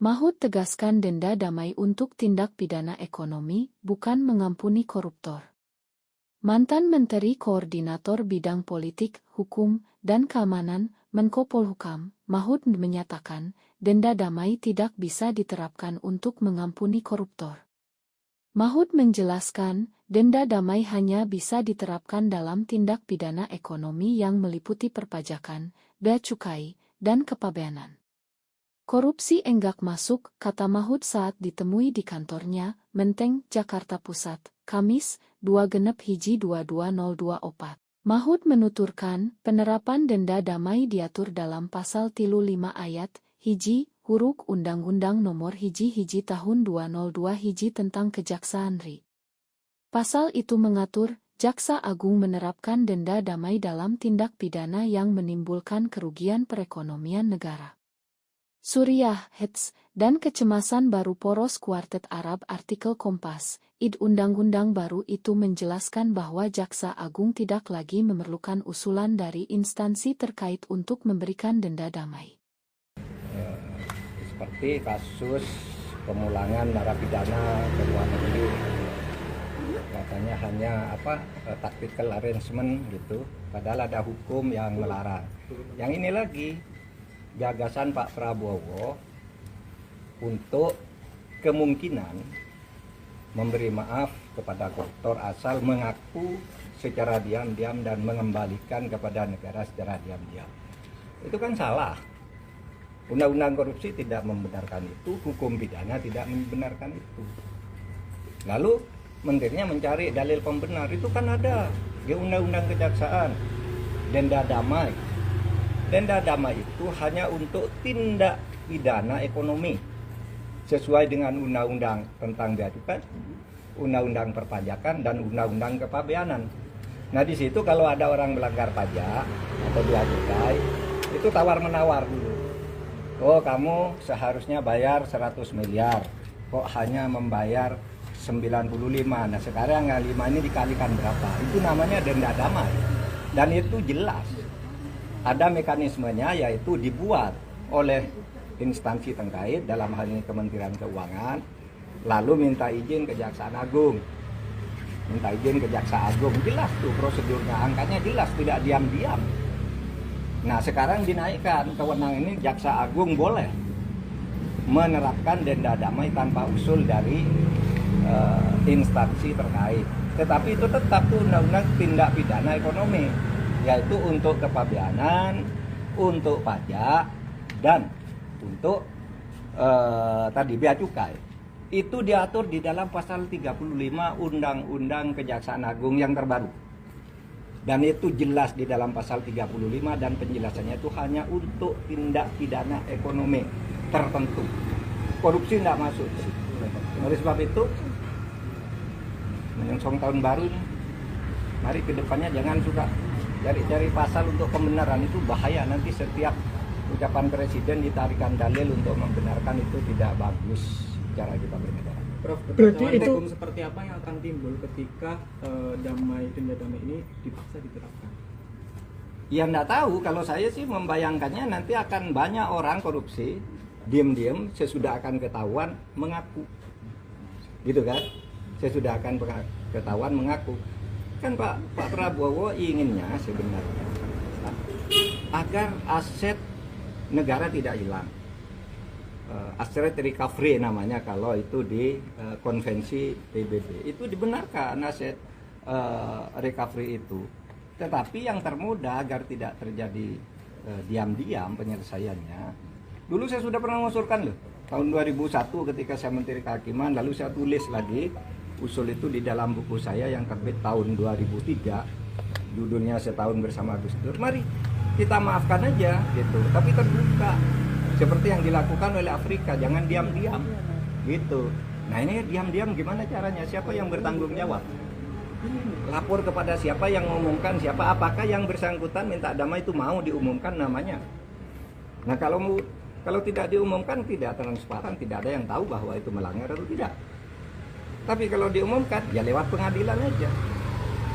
Mahfud tegaskan denda damai untuk tindak pidana ekonomi, bukan mengampuni koruptor. Mantan Menteri Koordinator Bidang Politik, Hukum, dan Keamanan, Menko Polhukam, Mahfud menyatakan, denda damai tidak bisa diterapkan untuk mengampuni koruptor. Mahfud menjelaskan, denda damai hanya bisa diterapkan dalam tindak pidana ekonomi yang meliputi perpajakan, bea cukai, dan kepabeanan. Korupsi enggak masuk, kata Mahfud saat ditemui di kantornya, Menteng, Jakarta Pusat, Kamis, 2/1/22/02/4. Mahfud menuturkan, penerapan denda damai diatur dalam Pasal 35 Ayat 1 huruf Undang-Undang Nomor 1 Tahun 2002 tentang Kejaksaan RI. Pasal itu mengatur, Jaksa Agung menerapkan denda damai dalam tindak pidana yang menimbulkan kerugian perekonomian negara. Suriah, Hets, dan kecemasan baru poros Kuartet Arab artikel Kompas, Undang-undang baru itu menjelaskan bahwa Jaksa Agung tidak lagi memerlukan usulan dari instansi terkait untuk memberikan denda damai. Seperti kasus pemulangan narapidana ke luar negeri, katanya hanya tactical arrangement gitu, padahal ada hukum yang melarang. Yang ini lagi gagasan Pak Prabowo untuk kemungkinan memberi maaf kepada koruptor asal mengaku secara diam-diam dan mengembalikan kepada negara secara diam-diam. Itu kan salah. Undang-undang korupsi tidak membenarkan itu, hukum pidana tidak membenarkan itu. Lalu menterinya mencari dalil pembenar, itu kan ada di undang-undang kejaksaan, denda damai. Denda damai itu hanya untuk tindak pidana ekonomi sesuai dengan undang-undang tentang bea cukai, undang-undang perpajakan, dan undang-undang kepabeanan. Nah di situ kalau ada orang melanggar pajak atau bea cukai, itu tawar-menawar dulu. Oh kamu seharusnya bayar 100 miliar, kok hanya membayar 95. Nah sekarang 5 ini dikalikan berapa? Itu namanya denda damai. Dan itu jelas. Ada mekanismenya, yaitu dibuat oleh instansi terkait, dalam hal ini Kementerian Keuangan, lalu minta izin Kejaksaan Agung. Minta izin Kejaksaan Agung, jelas tuh prosedurnya, angkanya jelas, tidak diam-diam. Nah sekarang dinaikkan, kewenangan ini Jaksa Agung boleh menerapkan denda damai tanpa usul dari instansi terkait. Tetapi itu tetap tuh undang-undang tindak pidana ekonomi, yaitu untuk kepabeanan, untuk pajak, dan untuk tadi bea cukai. Itu diatur di dalam pasal 35 Undang-Undang Kejaksaan Agung yang terbaru. Dan itu jelas di dalam pasal 35, dan penjelasannya itu hanya untuk tindak pidana ekonomi tertentu. Korupsi tidak masuk. Oleh sebab itu, menyongsong tahun baru nih, mari ke depannya jangan suka cari-cari pasal untuk pembenaran, itu bahaya. Nanti setiap ucapan presiden ditarikan dalil untuk membenarkan, itu tidak bagus cara kita bernegara. Prof, berarti itu hukum seperti apa yang akan timbul ketika denda damai ini dipaksa diterapkan? Ya enggak tahu, kalau saya sih membayangkannya nanti akan banyak orang korupsi diam-diam, sesudah akan ketahuan mengaku. Gitu kan? Sesudah akan ketahuan mengaku. Kan Pak Prabowo inginnya sebenarnya agar aset negara tidak hilang. Asset recovery namanya kalau itu di konvensi PBB. Itu dibenarkan aset recovery itu. Tetapi yang termudah agar tidak terjadi diam-diam penyelesaiannya. Dulu saya sudah pernah mengusulkan loh. Tahun 2001 ketika saya Menteri Kehakiman, lalu saya tulis lagi usul itu di dalam buku saya yang terbit tahun 2003, judulnya Setahun Bersama Gus Dur. Mari kita maafkan aja gitu, tapi terbuka seperti yang dilakukan oleh Afrika, jangan diam-diam gitu. Nah ini diam-diam gimana caranya? Siapa yang bertanggung jawab? Lapor kepada siapa yang mengumumkan, siapa? Apakah yang bersangkutan minta damai itu mau diumumkan namanya? Nah kalau tidak diumumkan, tidak transparan, tidak ada yang tahu bahwa itu melanggar atau tidak. Tapi kalau diumumkan, ya lewat pengadilan aja.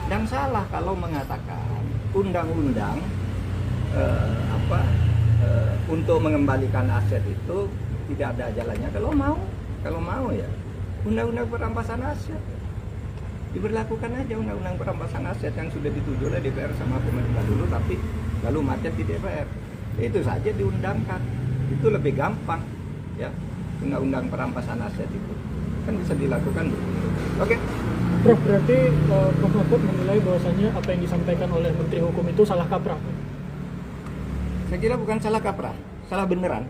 Dan salah kalau mengatakan undang-undang untuk mengembalikan aset itu tidak ada jalannya. Kalau mau ya undang-undang perampasan aset diberlakukan aja, undang-undang perampasan aset yang sudah disetujui oleh DPR sama pemerintah dulu, tapi lalu macet di DPR. Itu saja diundangkan, itu lebih gampang ya. Undang-undang perampasan aset itu kan bisa dilakukan begitu. Oke. Prof, berarti Prof Mahfud menilai bahwasannya apa yang disampaikan oleh Menteri Hukum itu salah kaprah? Saya kira bukan salah kaprah, salah beneran.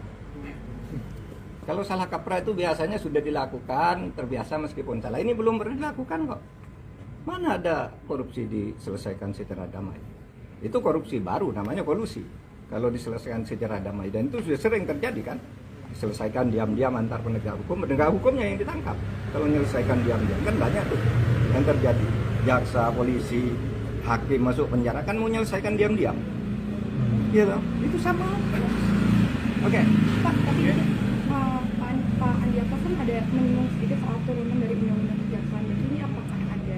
Kalau salah kaprah itu biasanya sudah dilakukan, terbiasa meskipun salah. Ini belum pernah dilakukan kok. Mana ada korupsi diselesaikan secara damai? Itu korupsi baru, namanya kolusi. Kalau diselesaikan secara damai, dan itu sudah sering terjadi kan? Diselesaikan diam-diam antar penegak hukumnya yang ditangkap. Kalau menyelesaikan diam-diam kan banyak tuh yang terjadi. Jaksa, polisi, hakim masuk penjara kan mau menyelesaikan diam-diam. Iya, itu sama. Oke. Pak, tapi Pak Andi Arief kan ada menyinggung sedikit soal turunan dari undang-undang kejaksaan. Jadi ini apakah ada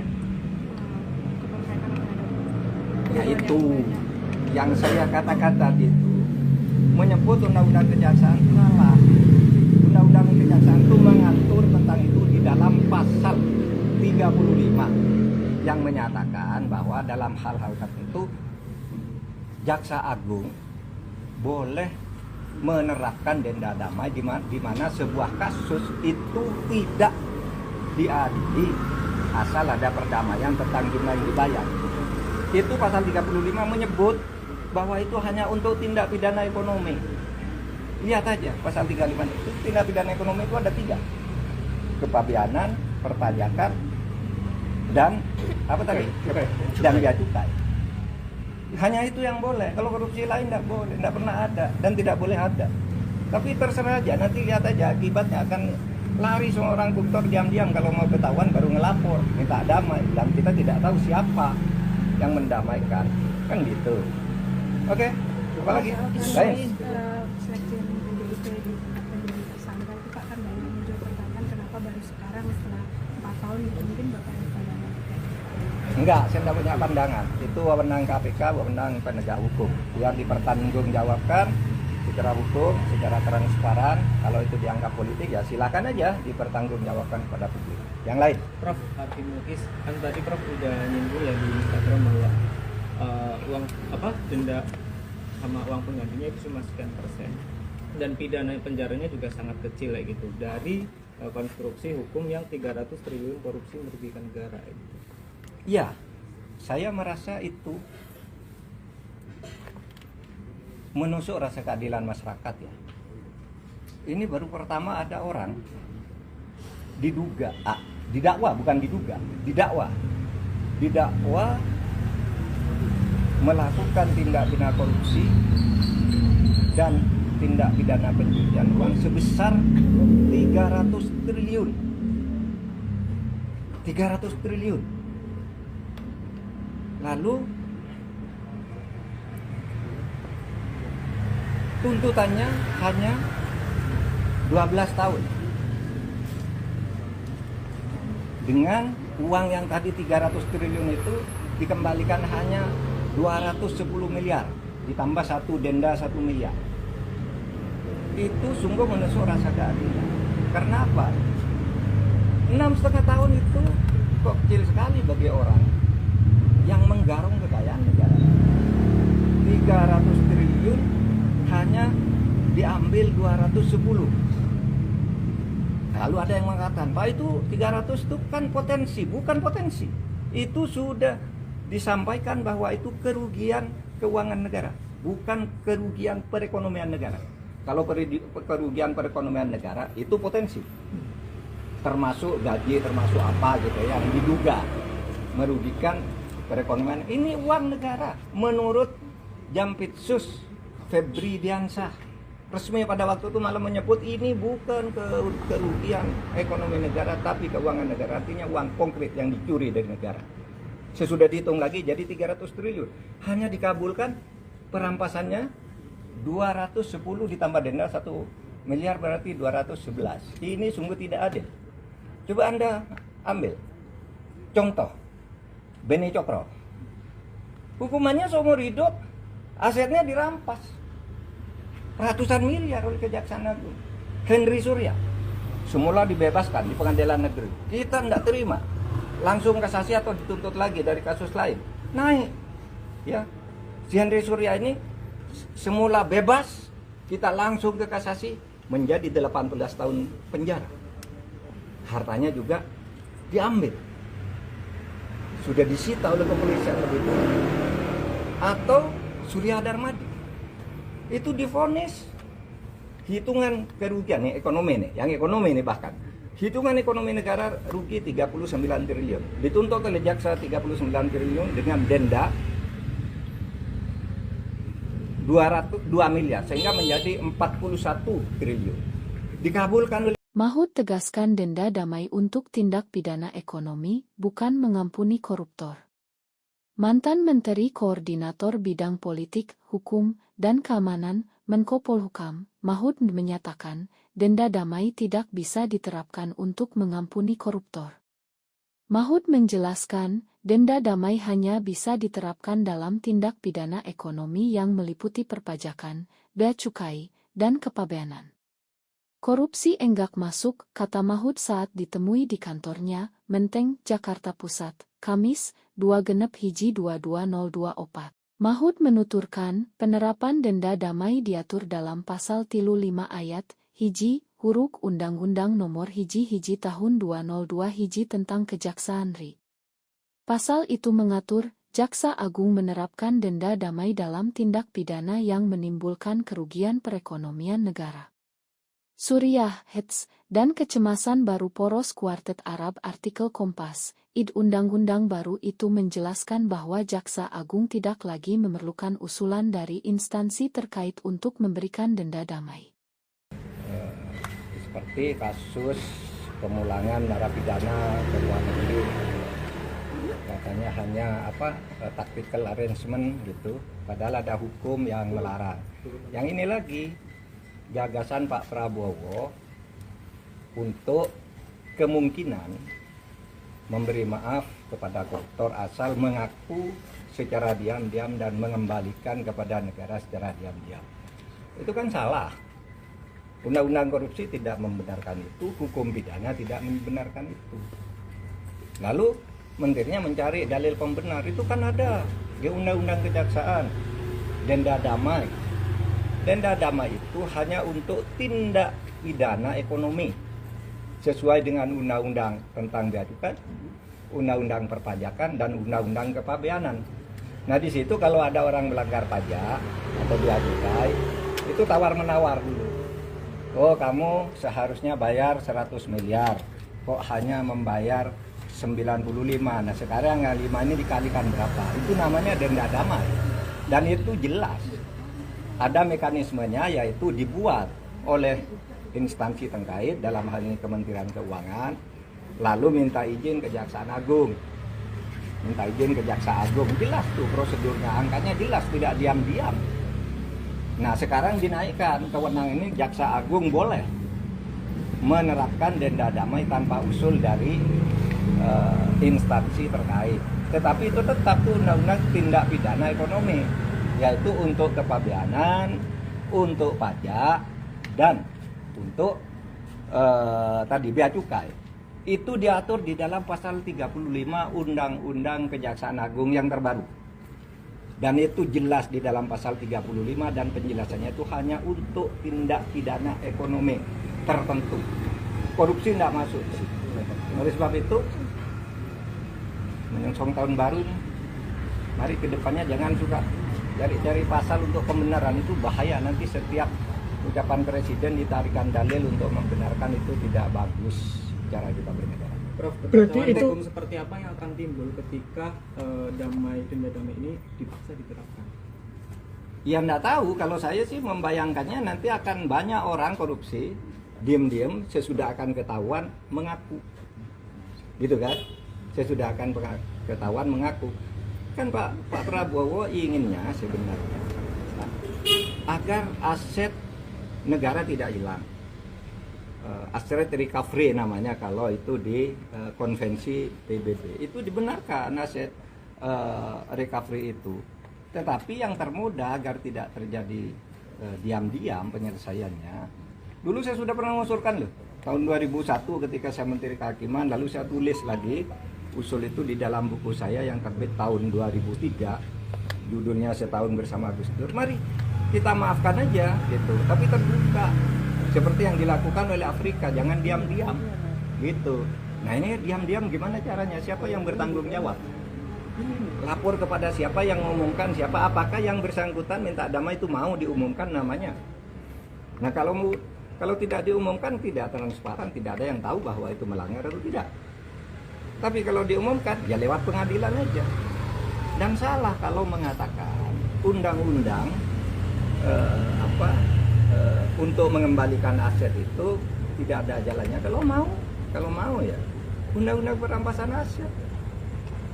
keterkaitan terhadap? Ya itu yang saya katakan tadi itu menyebut undang-undang kejaksaan salah. Undang-undang kejaksaan itu mengatur tentang itu di dalam pasal 35 yang menyatakan bahwa dalam hal-hal tertentu Jaksa Agung boleh menerapkan denda damai di mana sebuah kasus itu tidak diadili asal ada perdamaian tentang jumlah yang dibayar. Itu pasal 35 menyebut bahwa itu hanya untuk tindak pidana ekonomi. Lihat aja pasal 35 itu, tindak pidana ekonomi itu ada 3. Kepabeanan, perpajakan, dan apa tadi? Dan biaya cukai. Hanya itu yang boleh. Kalau korupsi lain tidak boleh, tidak pernah ada dan tidak boleh ada. Tapi terserah aja, nanti lihat aja akibatnya akan lari semua orang koruptor diam-diam. Kalau mau ketahuan baru ngelapor, minta damai, dan kita tidak tahu siapa yang mendamaikan, kan gitu. Oke, apa lagi? Baik. Sekjen PDIP menjadi tersangka itu Pak, kan banyak muncul pertanyaan kenapa baru sekarang setelah 4 tahun gitu, mungkin Bapak ada pandangan? Enggak, saya tidak punya pandangan. Itu wewenang KPK, wewenang penegak hukum. Biar dipertanggungjawabkan secara hukum, secara transparan. Kalau itu dianggap politik ya silakan aja dipertanggungjawabkan kepada publik. Yang lain. Prof, Hakim Mukis, kan tadi Prof udah nyinggung ya di Instagram bahwa uang denda sama uang penggantinya itu cuma sekian persen, dan pidana penjaranya juga sangat kecil ya gitu, dari konstruksi hukum yang 300 triliun korupsi merugikan negara ya gitu. Ya, saya merasa itu menusuk rasa keadilan masyarakat ya. Ini baru pertama ada orang didakwa melakukan tindak pidana korupsi dan tindak pidana pencucian uang sebesar 300 triliun. 300 triliun. Lalu tuntutannya hanya 12 tahun. Dengan uang yang tadi 300 triliun itu dikembalikan hanya 210 miliar, ditambah denda 1 miliar. Itu sungguh menusuk rasa keadilan. Karena apa? 6,5 tahun itu kok kecil sekali bagi orang yang menggarung kekayaan negara. 300 triliun hanya diambil 210. Lalu ada yang mengatakan, Pak, itu 300 itu kan potensi. Bukan potensi. Itu sudah disampaikan bahwa itu kerugian keuangan negara, bukan kerugian perekonomian negara. Kalau kerugian perekonomian negara itu potensi, termasuk gaji, termasuk apa gitu yang diduga merugikan perekonomian. Ini uang negara menurut Jampitsus Febri Diansah, resmi pada waktu itu malah menyebut ini bukan kerugian ekonomi negara tapi keuangan negara, artinya uang konkret yang dicuri dari negara. Sesudah dihitung lagi jadi 300 triliun. Hanya dikabulkan perampasannya 210 ditambah denda 1 miliar berarti 211. Ini sungguh tidak adil. Coba Anda ambil contoh Beni Cokro. Hukumannya seumur hidup, asetnya dirampas ratusan miliar oleh Kejaksaan Agung. Henry Surya semula dibebaskan di pengadilan negeri, kita tidak terima, langsung kasasi atau dituntut lagi dari kasus lain, naik ya. Si Henry Surya ini semula bebas, kita langsung ke kasasi, menjadi 18 tahun penjara, hartanya juga diambil, sudah disita oleh kepolisian lebih dulu. Atau Surya Darmadi itu divonis hitungan kerugian nih, ekonomi nih, yang ekonomi ini bahkan hitungan ekonomi negara rugi 39 triliun, dituntut oleh jaksa 39 triliun dengan denda 2 miliar sehingga menjadi 41 triliun, dikabulkan oleh Mahut tegaskan denda damai untuk tindak pidana ekonomi, bukan mengampuni koruptor. Mantan Menteri Koordinator Bidang Politik, Hukum, dan Keamanan, Menko Polhukam, Mahut menyatakan, denda damai tidak bisa diterapkan untuk mengampuni koruptor. Mahut menjelaskan, denda damai hanya bisa diterapkan dalam tindak pidana ekonomi yang meliputi perpajakan, bea cukai, dan kepabeanan. Korupsi enggak masuk, kata Mahut saat ditemui di kantornya, Menteng, Jakarta Pusat, Kamis, 2/1/22/02/04. Mahut menuturkan, penerapan denda damai diatur dalam Pasal 35 Ayat 1 huruf Undang-Undang Nomor 1 Tahun 2002 tentang Kejaksaan RI. Pasal itu mengatur, Jaksa Agung menerapkan denda damai dalam tindak pidana yang menimbulkan kerugian perekonomian negara. Suriah, Hets, dan kecemasan baru poros Kuartet Arab artikel Kompas, Undang-undang baru itu menjelaskan bahwa Jaksa Agung tidak lagi memerlukan usulan dari instansi terkait untuk memberikan denda damai. Seperti kasus pemulangan narapidana ke luar negeri, katanya hanya tactical arrangement gitu, padahal ada hukum yang melarang. Yang ini lagi gagasan Pak Prabowo untuk kemungkinan memberi maaf kepada koruptor asal mengaku secara diam-diam dan mengembalikan kepada negara secara diam-diam. Itu kan salah. Undang-undang korupsi tidak membenarkan itu, hukum pidana tidak membenarkan itu. Lalu menterinya mencari dalil pembenar, itu kan ada di Undang-Undang Kejaksaan, denda damai. Denda damai itu hanya untuk tindak pidana ekonomi sesuai dengan undang-undang tentang bea cukai, undang-undang perpajakan, dan undang-undang kepabeanan. Nah di situ kalau ada orang melanggar pajak atau bea cukai, itu tawar-menawar dulu. Oh kamu seharusnya bayar 100 miliar, kok hanya membayar 95. Nah sekarang 5 ini dikalikan berapa? Itu namanya denda damai. Dan itu jelas. Ada mekanismenya, yaitu dibuat oleh instansi terkait, dalam hal ini Kementerian Keuangan, lalu minta izin Kejaksaan Agung. Minta izin ke Jaksa Agung, jelas tuh prosedurnya, angkanya jelas, tidak diam-diam. Nah sekarang dinaikkan, kewenangan ini Jaksa Agung boleh menerapkan denda damai tanpa usul dari instansi terkait. Tetapi itu tetap tuh undang-undang tindak pidana ekonomi, yaitu untuk kepabeanan, untuk pajak, dan untuk tadi bea cukai. Itu diatur di dalam pasal 35 Undang-Undang Kejaksaan Agung yang terbaru. Dan itu jelas di dalam pasal 35, dan penjelasannya itu hanya untuk tindak pidana ekonomi tertentu. Korupsi tidak masuk. Oleh sebab itu, menyongsong tahun baru, mari kedepannya jangan suka cari-cari pasal untuk pembenaran, itu bahaya. Nanti setiap ucapan presiden ditarikan dalil untuk membenarkan, itu tidak bagus cara kita bernegara. Prof, Berarti itu hukum seperti apa yang akan timbul ketika denda damai ini dipaksa diterapkan? Ya enggak tahu, kalau saya sih membayangkannya nanti akan banyak orang korupsi, diam-diam sesudah akan ketahuan mengaku. Gitu kan? Sesudah akan ketahuan mengaku. Kan Pak Prabowo inginnya sebenarnya agar aset negara tidak hilang. Asset recovery namanya kalau itu di konvensi PBB. Itu dibenarkan aset recovery itu. Tetapi yang termudah agar tidak terjadi diam-diam penyelesaiannya, Dulu saya sudah pernah mengusulkan loh. Tahun 2001 ketika saya Menteri Kehakiman, lalu saya tulis lagi usul itu di dalam buku saya yang terbit tahun 2003. Judulnya Setahun Bersama Gus Dur. Mari kita maafkan aja gitu, tapi terbuka. Seperti yang dilakukan oleh Afrika, jangan diam-diam gitu. Nah ini diam-diam gimana caranya? Siapa yang bertanggung jawab? Lapor kepada siapa yang mengumumkan siapa? Apakah yang bersangkutan minta damai itu mau diumumkan namanya? Nah kalau tidak diumumkan, tidak transparan, tidak ada yang tahu bahwa itu melanggar atau tidak. Tapi kalau diumumkan, ya lewat pengadilan aja. Dan salah kalau mengatakan undang-undang untuk mengembalikan aset itu tidak ada jalannya. Kalau mau ya undang-undang perampasan aset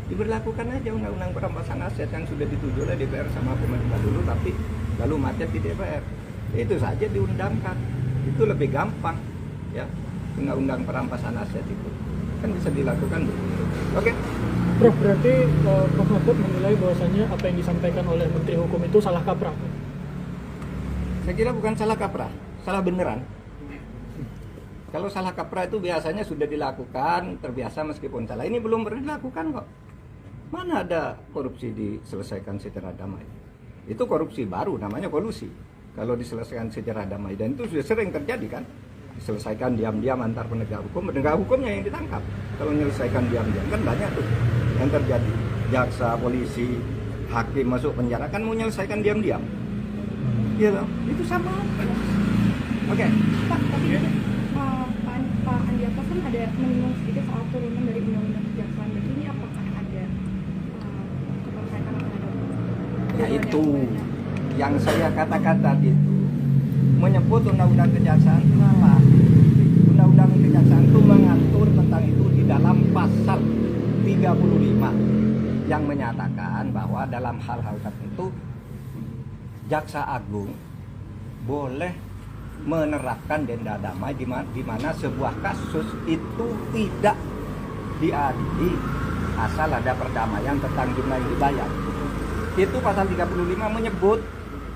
diberlakukan aja, undang-undang perampasan aset yang sudah dituju oleh DPR sama pemerintah dulu, tapi lalu macet di DPR. Itu saja diundangkan, itu lebih gampang ya. Undang-undang perampasan aset itu kan bisa dilakukan begitu. Oke. Prof, berarti Prof Mahfud menilai bahwasannya apa yang disampaikan oleh Menteri Hukum itu salah kaprah? Saya kira bukan salah kaprah, salah beneran. Kalau salah kaprah itu biasanya sudah dilakukan, terbiasa meskipun salah. Ini belum pernah dilakukan kok. Mana ada korupsi diselesaikan secara damai? Itu korupsi baru, namanya kolusi. Kalau diselesaikan secara damai, dan itu sudah sering terjadi kan? Diselesaikan diam-diam antar penegak hukumnya yang ditangkap. Kalau menyelesaikan diam-diam kan banyak tuh yang terjadi. Jaksa, polisi, hakim masuk penjara kan mau menyelesaikan diam-diam. Iya loh, itu sama. Oke. Pak, tapi Pak Andi Atas kan ada menyinggung sedikit soal turunan dari undang-undang kejaksaan. Jadi ini apakah ada keterkaitan terhadap Ya itu yang saya katakan tadi itu menyebut undang-undang kejaksaan itu salah. Undang-undang kejaksaan itu mengatur tentang itu di dalam pasal 35 yang menyatakan bahwa dalam hal-hal tertentu Jaksa Agung boleh menerapkan denda damai di mana sebuah kasus itu tidak diadili asal ada perdamaian tentang jumlah yang dibayar. Itu pasal 35 menyebut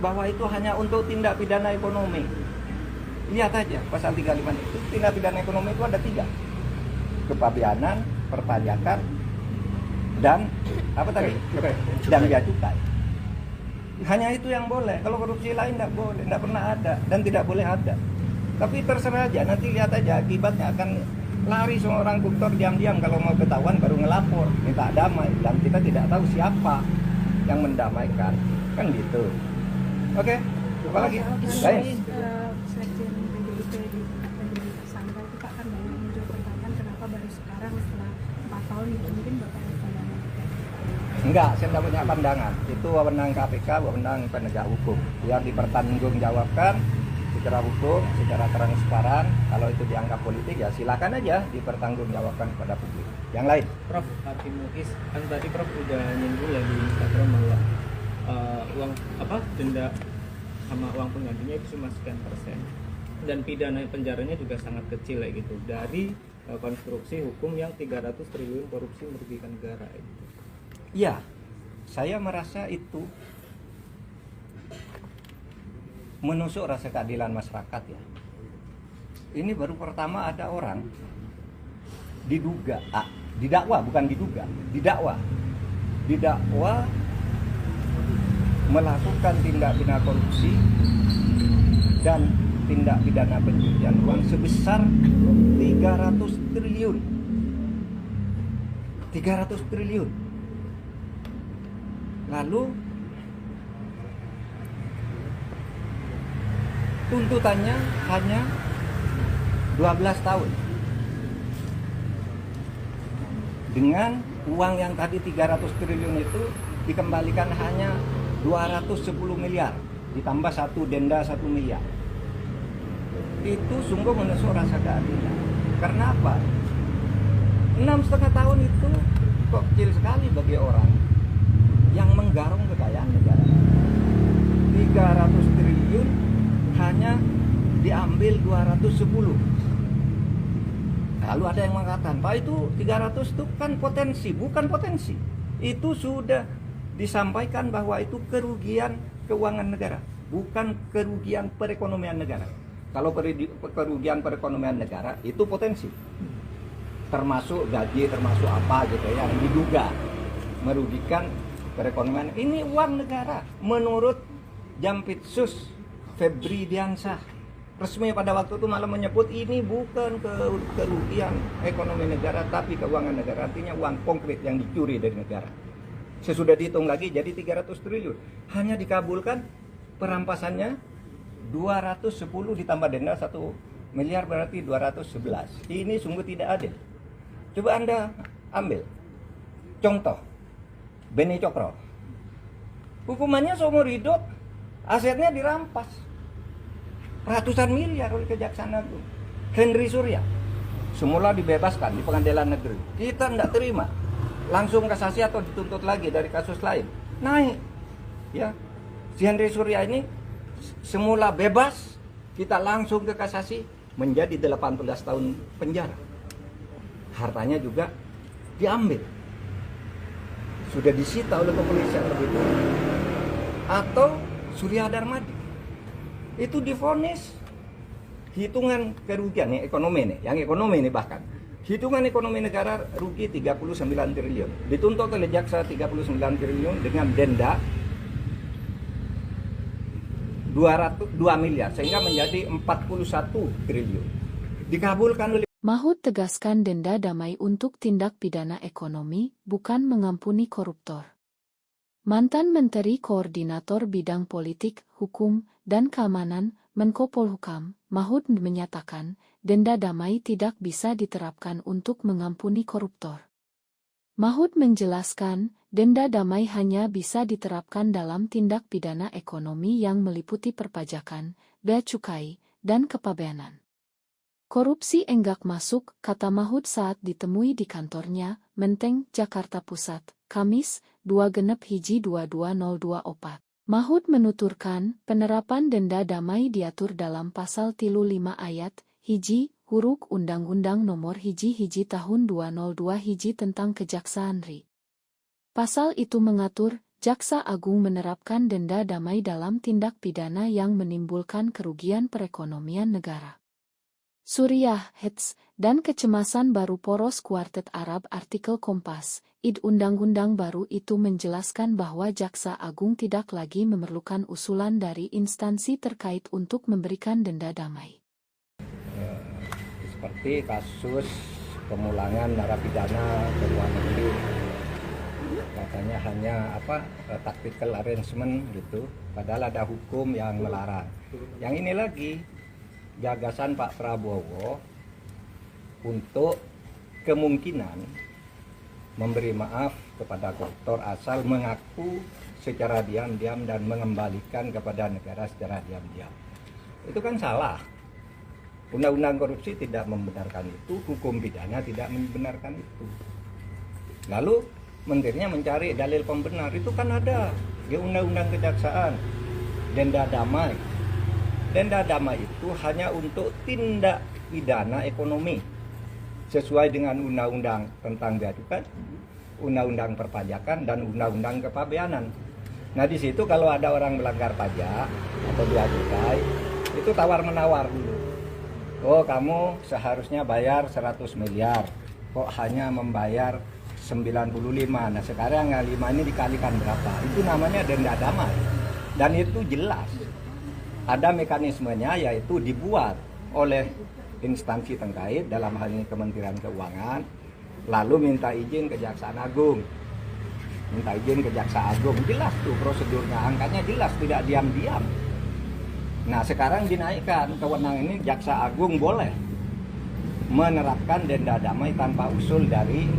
bahwa itu hanya untuk tindak pidana ekonomi. Lihat aja pasal 35 itu, tindak pidana ekonomi itu ada 3. Kepabeanan, perpajakan, dan apa tadi? Dan biaya cukai. Hanya itu yang boleh. Kalau korupsi lain tidak boleh, tidak pernah ada dan tidak boleh ada. Tapi terserah aja, nanti lihat aja akibatnya akan lari semua orang koruptor diam-diam. Kalau mau ketahuan baru ngelapor, minta damai, dan kita tidak tahu siapa yang mendamaikan, kan gitu. Oke, apa lagi? Lain. Sekjen PDIP di tersangka itu Pak kan banyak muncul pertanyaan kenapa baru sekarang setelah 4 tahun gitu, mungkin Bapak ada pandangan terkait. Enggak, saya tidak punya pandangan. Itu wewenang KPK, wewenang penegak hukum. Biar dipertanggungjawabkan secara hukum, secara transparan. Kalau itu dianggap politik ya silakan aja dipertanggungjawabkan kepada publik. Yang lain. Prof, Hakim Muiz, kan tadi Prof udah nyinggung ya di Instagram bahwa uang denda sama uang penggantinya itu cuma sekian persen, dan pidana penjaranya juga sangat kecil kayak gitu dari konstruksi hukum yang 300 triliun korupsi merugikan negara gitu. Ya, saya merasa itu menusuk rasa keadilan masyarakat ya. Ini baru pertama ada orang didakwa melakukan tindak pidana korupsi dan tindak pidana pencucian uang sebesar 300 triliun. 300 triliun. Lalu tuntutannya hanya 12 tahun. Dengan uang yang tadi 300 triliun itu dikembalikan hanya 210 miliar, ditambah satu denda 1 miliar. Itu sungguh menusuk rasa keadilan. Karena apa? 6,5 tahun itu kok kecil sekali bagi orang yang menggarung kekayaan negara. 300 triliun hanya diambil 210. Lalu ada yang mengatakan, Pak itu 300 itu kan potensi, bukan potensi. Itu sudah disampaikan bahwa itu kerugian keuangan negara, bukan kerugian perekonomian negara. Kalau kerugian perekonomian negara itu potensi, termasuk gaji, termasuk apa gitu yang diduga merugikan perekonomian. Ini uang negara menurut Jampitsus Febri Diansah resmi pada waktu itu malah menyebut ini bukan kerugian ekonomi negara tapi keuangan negara, artinya uang konkret yang dicuri dari negara. Sesudah dihitung lagi jadi 300 triliun. Hanya dikabulkan perampasannya 210 ditambah denda 1 miliar berarti 211. Ini sungguh tidak adil. Coba Anda ambil contoh Beni Cokro. Hukumannya seumur hidup, asetnya dirampas ratusan miliar oleh Kejaksaan Agung. Henry Surya semula dibebaskan di pengadilan negeri. Kita tidak terima, langsung kasasi atau dituntut lagi dari kasus lain. Naik, ya. Si Henry Surya ini semula bebas, kita langsung ke kasasi menjadi 18 tahun penjara. Hartanya juga diambil, sudah disita oleh kepolisian lebih dulu. Atau Surya Darmadi itu divonis hitungan kerugian yang ekonomi nih bahkan hitungan ekonomi negara rugi 39 triliun, dituntut oleh jaksa 39 triliun dengan denda 2 miliar sehingga menjadi 41 triliun, dikabulkan oleh Mahfud tegaskan denda damai untuk tindak pidana ekonomi, bukan mengampuni koruptor. Mantan Menteri Koordinator Bidang Politik, Hukum, dan Keamanan, Menko Polhukam, Mahfud menyatakan, denda damai tidak bisa diterapkan untuk mengampuni koruptor. Mahfud menjelaskan, denda damai hanya bisa diterapkan dalam tindak pidana ekonomi yang meliputi perpajakan, bea cukai, dan kepabeanan. Korupsi enggak masuk, kata Mahfud saat ditemui di kantornya, Menteng, Jakarta Pusat, Kamis, 2/1/2202. Mahfud menuturkan, penerapan denda damai diatur dalam Pasal 35 Ayat 1 huruf Undang-Undang Nomor 1 Tahun 202 tentang Kejaksaan RI. Pasal itu mengatur, Jaksa Agung menerapkan denda damai dalam tindak pidana yang menimbulkan kerugian perekonomian negara. Suriah, Hets, dan kecemasan baru poros Kuartet Arab artikel Kompas, Undang-undang baru itu menjelaskan bahwa Jaksa Agung tidak lagi memerlukan usulan dari instansi terkait untuk memberikan denda damai. Seperti kasus pemulangan narapidana ke luar negeri, katanya hanya tactical arrangement gitu, padahal ada hukum yang melarang. Yang ini lagi gagasan Pak Prabowo untuk kemungkinan memberi maaf kepada koruptor asal mengaku secara diam-diam dan mengembalikan kepada negara secara diam-diam. Itu kan salah. Undang-undang korupsi tidak membenarkan itu, hukum pidana tidak membenarkan itu. Lalu menterinya mencari dalil pembenar, itu kan ada di Undang-Undang Kejaksaan, denda damai. Denda damai itu hanya untuk tindak pidana ekonomi sesuai dengan undang-undang tentang bea cukai, undang-undang perpajakan, dan undang-undang kepabeanan. Nah di situ kalau ada orang melanggar pajak atau bea cukai, itu tawar-menawar dulu. Oh kamu seharusnya bayar 100 miliar, kok hanya membayar 95. Nah sekarang 5 ini dikalikan berapa? Itu namanya denda damai. Dan itu jelas. Ada mekanismenya, yaitu dibuat oleh instansi terkait, dalam hal ini Kementerian Keuangan, lalu minta izin Kejaksaan Agung. Minta izin ke Jaksa Agung, jelas tuh prosedurnya, angkanya jelas, tidak diam-diam. Nah sekarang dinaikkan, kewenangan ini Jaksa Agung boleh menerapkan denda damai tanpa usul dari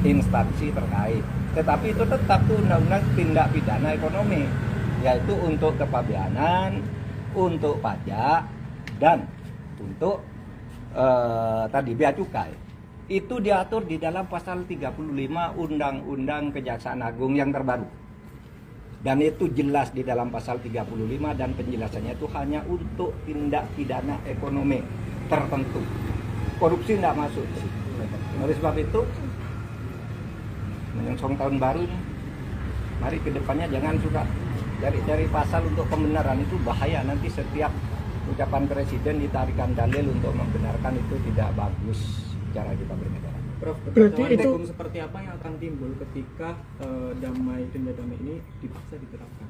instansi terkait. Tetapi itu tetap tuh undang-undang tindak pidana ekonomi, yaitu untuk kepabeanan, untuk pajak, dan untuk tadi bea cukai. Itu diatur di dalam pasal 35 Undang-Undang Kejaksaan Agung yang terbaru. Dan itu jelas di dalam pasal 35, dan penjelasannya itu hanya untuk tindak pidana ekonomi tertentu. Korupsi tidak masuk. Oleh sebab itu, menyongsong tahun baru ini, mari ke depannya jangan suka cari-cari pasal untuk pembenaran, itu bahaya. Nanti setiap ucapan presiden ditarikan dalil untuk membenarkan itu tidak bagus cara kita bernegara. Prof, Berarti ketentuan itu- hukum seperti apa yang akan timbul ketika denda damai ini dipaksa diterapkan?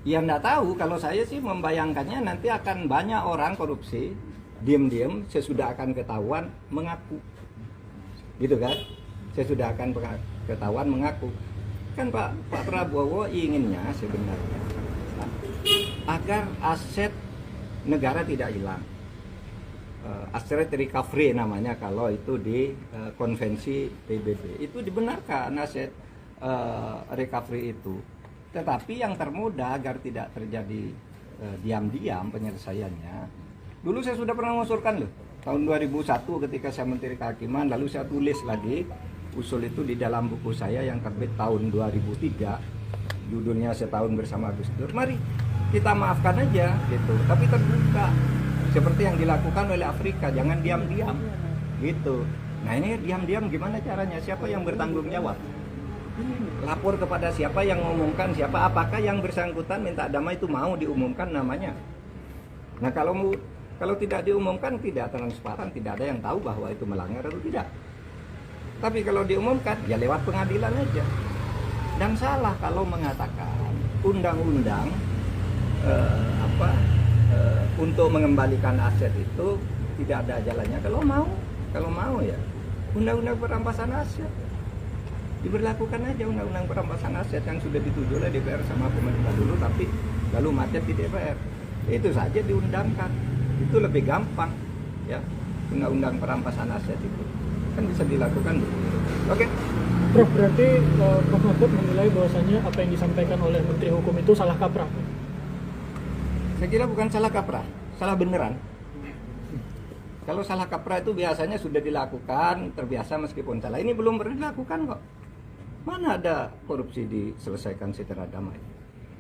Ya nggak tahu, kalau saya sih membayangkannya nanti akan banyak orang korupsi diam-diam sesudah akan ketahuan mengaku, gitu kan? Sesudah akan ketahuan mengaku. Kan Pak Prabowo inginnya sebenarnya agar aset negara tidak hilang. Asset recovery namanya kalau itu di konvensi PBB itu dibenarkan aset recovery itu. Tetapi yang termudah agar tidak terjadi diam-diam penyelesaiannya. Dulu saya sudah pernah mengusulkan loh, tahun 2001 ketika saya Menteri Kehakiman, lalu saya tulis lagi usul itu di dalam buku saya yang terbit tahun 2003, judulnya Setahun Bersama Gus Dur. Mari kita maafkan aja gitu, tapi terbuka seperti yang dilakukan oleh Afrika, jangan diam-diam gitu. Nah ini diam-diam gimana caranya? Siapa yang bertanggung jawab? Lapor kepada siapa yang mengumumkan siapa? Apakah yang bersangkutan minta damai itu mau diumumkan namanya? Nah kalau tidak diumumkan, tidak transparan, tidak ada yang tahu bahwa itu melanggar atau tidak. Tapi kalau diumumkan ya lewat pengadilan aja. Dan salah kalau mengatakan undang-undang untuk mengembalikan aset itu tidak ada jalannya. Kalau mau ya undang-undang perampasan aset diberlakukan aja, undang-undang perampasan aset yang sudah dituju oleh DPR sama pemerintah dulu, tapi lalu macet di DPR. Itu saja diundangkan, itu lebih gampang ya, undang-undang perampasan aset itu kan bisa dilakukan. Oke. Prof, berarti Prof Mahfud menilai bahwasannya apa yang disampaikan oleh Menteri Hukum itu salah kaprah. Saya kira bukan salah kaprah, salah beneran. Kalau salah kaprah itu biasanya sudah dilakukan, terbiasa meskipun salah. Ini belum pernah dilakukan kok. Mana ada korupsi diselesaikan secara damai?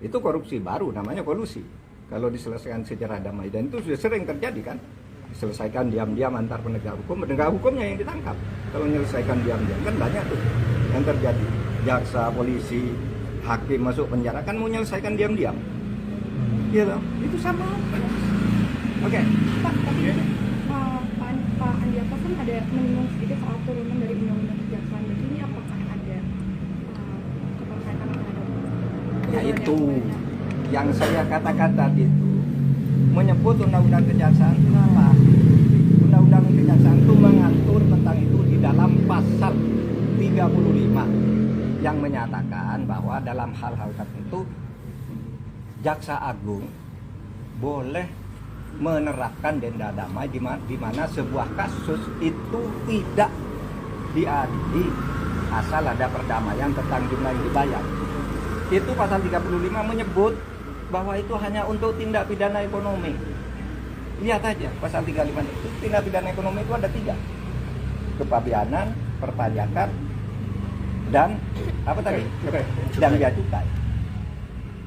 Itu korupsi baru, namanya kolusi. Kalau diselesaikan secara damai, dan itu sudah sering terjadi kan? Diselesaikan diam-diam antar penegak hukumnya yang ditangkap. Kalau menyelesaikan diam-diam kan banyak tuh yang terjadi. Jaksa, polisi, hakim masuk penjara kan mau menyelesaikan diam-diam. Iya loh, itu sama. Oke. Pak, tapi Pak Andi Arief kan ada menyinggung sedikit soal turunan dari undang-undang kejaksaan. Jadi ini apakah ada keterkaitan terhadap Ya itu yang saya katakan tadi itu, menyebut undang-undang kejaksaan itu salah. Undang-undang kejaksaan itu mengatur tentang itu di dalam pasal 35 yang menyatakan bahwa dalam hal-hal tertentu Jaksa Agung boleh menerapkan denda damai di mana sebuah kasus itu tidak diadili asal ada perdamaian tentang jumlah yang dibayar. Itu pasal 35 menyebut bahwa itu hanya untuk tindak pidana ekonomi. Lihat aja pasal 35 itu, tindak pidana ekonomi itu ada 3. Kepabeanan, perpajakan, dan apa tadi? Dan biaya cukai.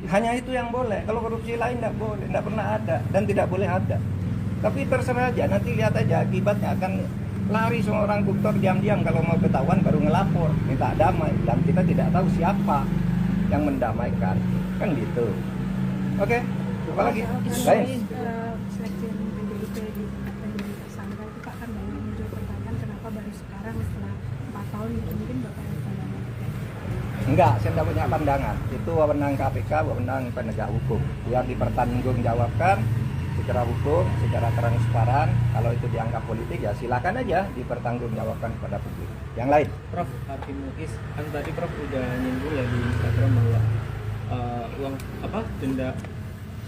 Hanya itu yang boleh. Kalau korupsi lain tidak boleh, tidak pernah ada dan tidak boleh ada. Tapi terserah aja, nanti lihat aja akibatnya akan lari semua orang koruptor diam-diam, kalau mau ketahuan baru ngelapor, minta damai, dan kita tidak tahu siapa yang mendamaikan, kan gitu. Oke, apa lagi? Lain. Seleksi PDIP di tersangka itu Pak, kan banyak muncul pertanyaan kenapa baru sekarang setelah 4 tahun gitu, mungkin Bapak ada pandangan terkait. Enggak, saya tidak punya pandangan. Itu wewenang KPK, wewenang penegak hukum yang dipertanggungjawabkan secara hukum, secara transparan. Kalau itu dianggap politik ya silakan aja dipertanggungjawabkan kepada publik. Yang lain. Prof, Hakim Muiz, kan tadi Prof udah nyinggung ya di Instagram bahwa uang denda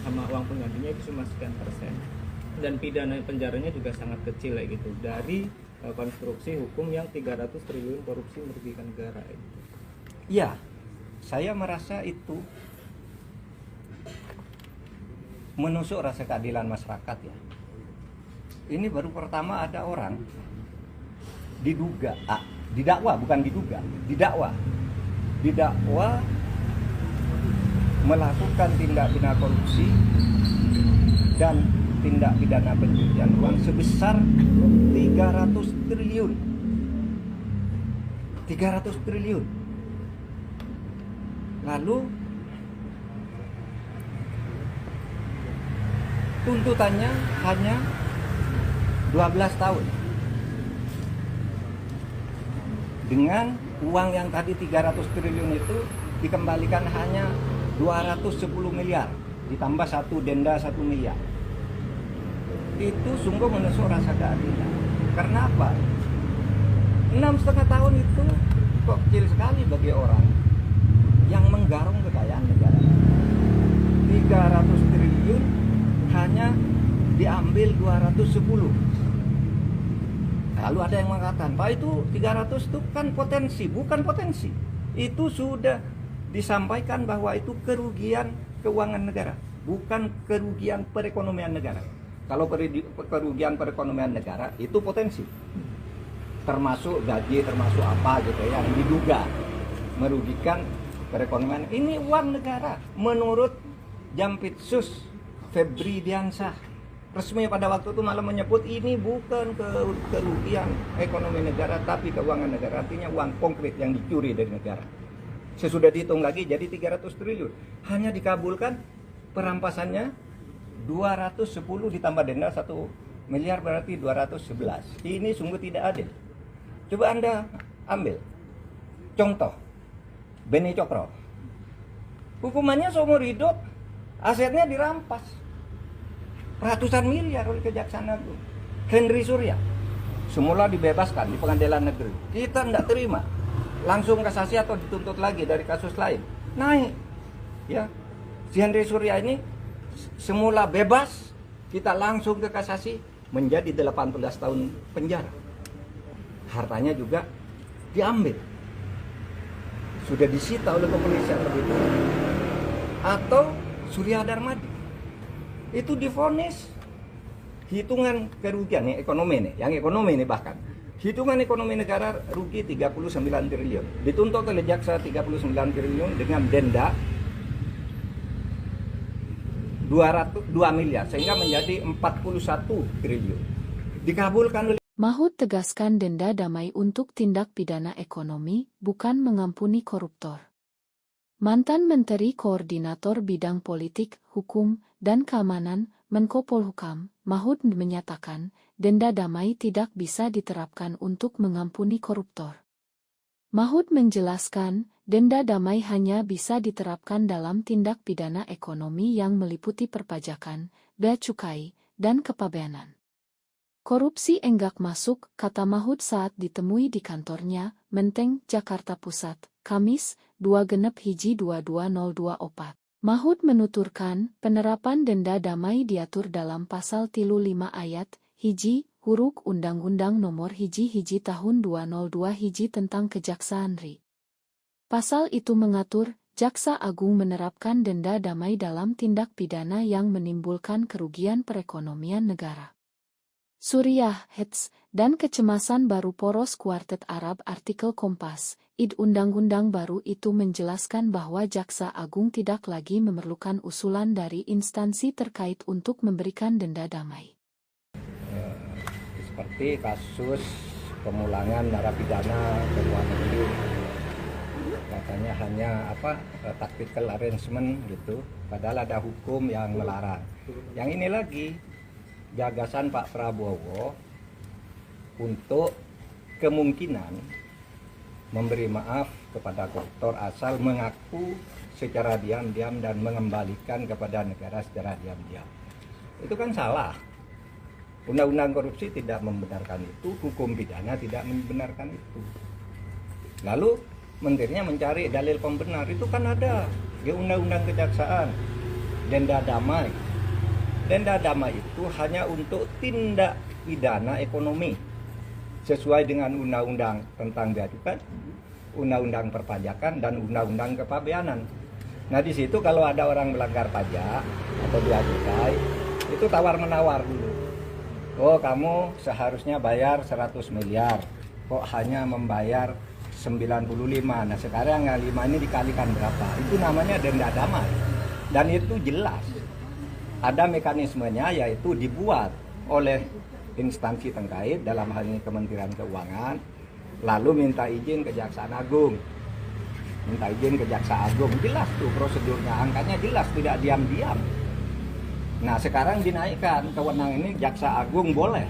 sama uang penggantinya itu cuma sekian persen, dan pidana penjaranya juga sangat kecil kayak gitu dari konstruksi hukum yang 300 triliun korupsi merugikan negara itu. Ya, saya merasa itu menusuk rasa keadilan masyarakat ya. Ini baru pertama ada orang didakwa melakukan tindak pidana korupsi dan tindak pidana pencucian uang sebesar 300 triliun. 300 triliun. Lalu tuntutannya hanya 12 tahun. Dengan uang yang tadi 300 triliun itu dikembalikan hanya 210 miliar, ditambah satu denda 1 miliar. Itu sungguh menusuk rasa keadilan. Karena apa? 6,5 tahun itu kok kecil sekali bagi orang yang menggarung kekayaan negara. 300 triliun hanya diambil 210. Lalu ada yang mengatakan, Pak, itu 300 itu kan potensi. Bukan potensi. Itu sudah disampaikan bahwa itu kerugian keuangan negara, bukan kerugian perekonomian negara. Kalau kerugian perekonomian negara itu potensi, termasuk gaji, termasuk apa gitu yang diduga merugikan perekonomian. Ini uang negara menurut Jampitsus Febri Diansah resmi pada waktu itu malah menyebut ini bukan kerugian ekonomi negara tapi keuangan negara, artinya uang konkret yang dicuri dari negara. Sesudah dihitung lagi jadi 300 triliun. Hanya dikabulkan perampasannya 210 ditambah denda 1 miliar berarti 211. Ini sungguh tidak adil. Coba Anda ambil contoh Beni Cokro. Hukumannya seumur hidup, asetnya dirampas ratusan miliar oleh Kejaksaan Agung. Henry Surya semula dibebaskan di pengadilan negeri. Kita tidak terima, langsung kasasi atau dituntut lagi dari kasus lain. Naik, ya. Si Henry Surya ini semula bebas, kita langsung ke kasasi menjadi 18 tahun penjara. Hartanya juga diambil, sudah disita oleh kepolisian lebih dulu. Atau Surya Darmadi itu divonis hitungan kerugian yang ekonomi nih bahkan hitungan ekonomi negara rugi 39 triliun, dituntut oleh jaksa 39 triliun dengan denda 202 miliar sehingga menjadi 41 triliun, dikabulkan oleh. Mahfud tegaskan denda damai untuk tindak pidana ekonomi, bukan mengampuni koruptor. Mantan Menteri Koordinator Bidang Politik, Hukum, dan Keamanan, Menko Polhukam, Mahfud menyatakan, denda damai tidak bisa diterapkan untuk mengampuni koruptor. Mahfud menjelaskan, denda damai hanya bisa diterapkan dalam tindak pidana ekonomi yang meliputi perpajakan, bea cukai, dan kepabeanan. Korupsi enggak masuk, kata Mahfud saat ditemui di kantornya, Menteng, Jakarta Pusat, Kamis, 2/1/2202. Mahfud menuturkan, penerapan denda damai diatur dalam Pasal 35 Ayat 1 huruf Undang-Undang Nomor 1 Tahun 202 tentang Kejaksaan RI. Pasal itu mengatur, Jaksa Agung menerapkan denda damai dalam tindak pidana yang menimbulkan kerugian perekonomian negara. Suriah, Hets, dan kecemasan baru poros Kuartet Arab artikel Kompas, Undang-undang baru itu menjelaskan bahwa Jaksa Agung tidak lagi memerlukan usulan dari instansi terkait untuk memberikan denda damai. Seperti kasus pemulangan narapidana ke luar negeri, katanya hanya tactical arrangement gitu, padahal ada hukum yang melarang. Yang ini lagi gagasan Pak Prabowo untuk kemungkinan memberi maaf kepada koruptor asal mengaku secara diam-diam dan mengembalikan kepada negara secara diam-diam. Itu kan salah. Undang-undang korupsi tidak membenarkan itu, hukum pidana tidak membenarkan itu. Lalu menterinya mencari dalil pembenar, itu kan ada di Undang-Undang Kejaksaan, denda damai. Denda damai itu hanya untuk tindak pidana ekonomi sesuai dengan undang-undang tentang bea cukai, undang-undang perpajakan, dan undang-undang kepabeanan. Nah di situ kalau ada orang melanggar pajak atau bea cukai, itu tawar-menawar dulu. Oh kamu seharusnya bayar 100 miliar, kok hanya membayar 95. Nah sekarang 5 ini dikalikan berapa? Itu namanya denda damai. Dan itu jelas. Ada mekanismenya, yaitu dibuat oleh instansi terkait, dalam hal ini Kementerian Keuangan, lalu minta izin Kejaksaan Agung. Jelas tuh prosedurnya, angkanya jelas, tidak diam-diam. Nah sekarang dinaikkan kewenangan ini, Jaksa Agung boleh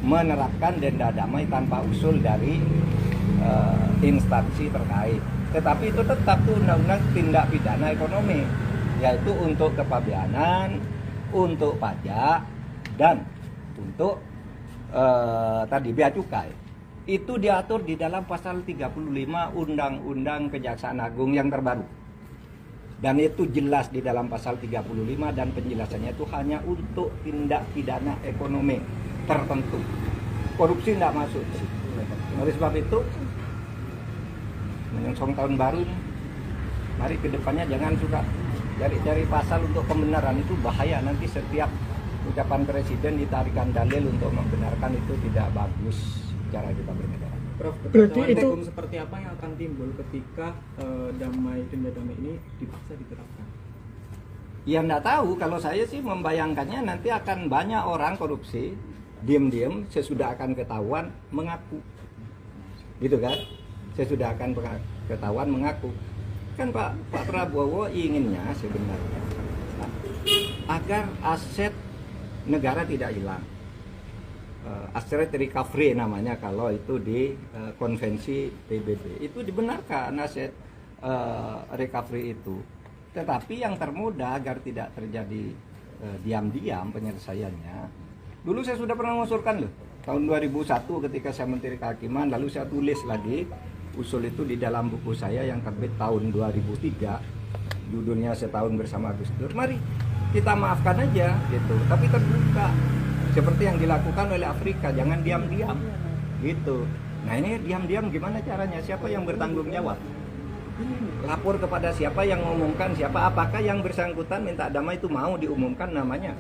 menerapkan denda damai tanpa usul dari instansi terkait. Tetapi itu tetap tuh undang-undang tindak pidana ekonomi, yaitu untuk kepabeanan, untuk pajak, dan untuk tadi bea cukai. Itu diatur di dalam pasal 35 Undang-Undang Kejaksaan Agung yang terbaru. Dan itu jelas di dalam pasal 35 dan penjelasannya itu hanya untuk tindak pidana ekonomi tertentu. Korupsi tidak masuk. Oleh sebab itu, menyongsong tahun baru ini, mari ke depannya jangan suka cari-cari pasal untuk pembenaran, itu bahaya. Nanti setiap ucapan presiden ditarikan dalil untuk membenarkan, itu tidak bagus cara kita bernegara. Prof, Berarti kekacauan itu- hukum seperti apa yang akan timbul ketika denda damai ini dipaksa diterapkan? Ya enggak tahu, kalau saya sih membayangkannya nanti akan banyak orang korupsi diam-diam sesudah akan ketahuan mengaku. Gitu kan? Sesudah akan ketahuan mengaku. Kan Pak Prabowo inginnya sebenarnya agar aset negara tidak hilang. Asset recovery namanya kalau itu di konvensi PBB. Itu dibenarkan aset recovery itu. Tetapi yang termudah agar tidak terjadi diam-diam penyelesaiannya. Dulu saya sudah pernah mengusulkan loh. Tahun 2001 ketika saya Menteri Kehakiman, lalu saya tulis lagi usul itu di dalam buku saya yang terbit tahun 2003. Judulnya Setahun Bersama Gus Dur. Mari kita maafkan aja gitu, tapi terbuka. Seperti yang dilakukan oleh Afrika, jangan diam-diam gitu. Nah ini diam-diam gimana caranya? Siapa yang bertanggung jawab? Lapor kepada siapa yang mengumumkan, siapa? Apakah yang bersangkutan minta damai itu mau diumumkan namanya?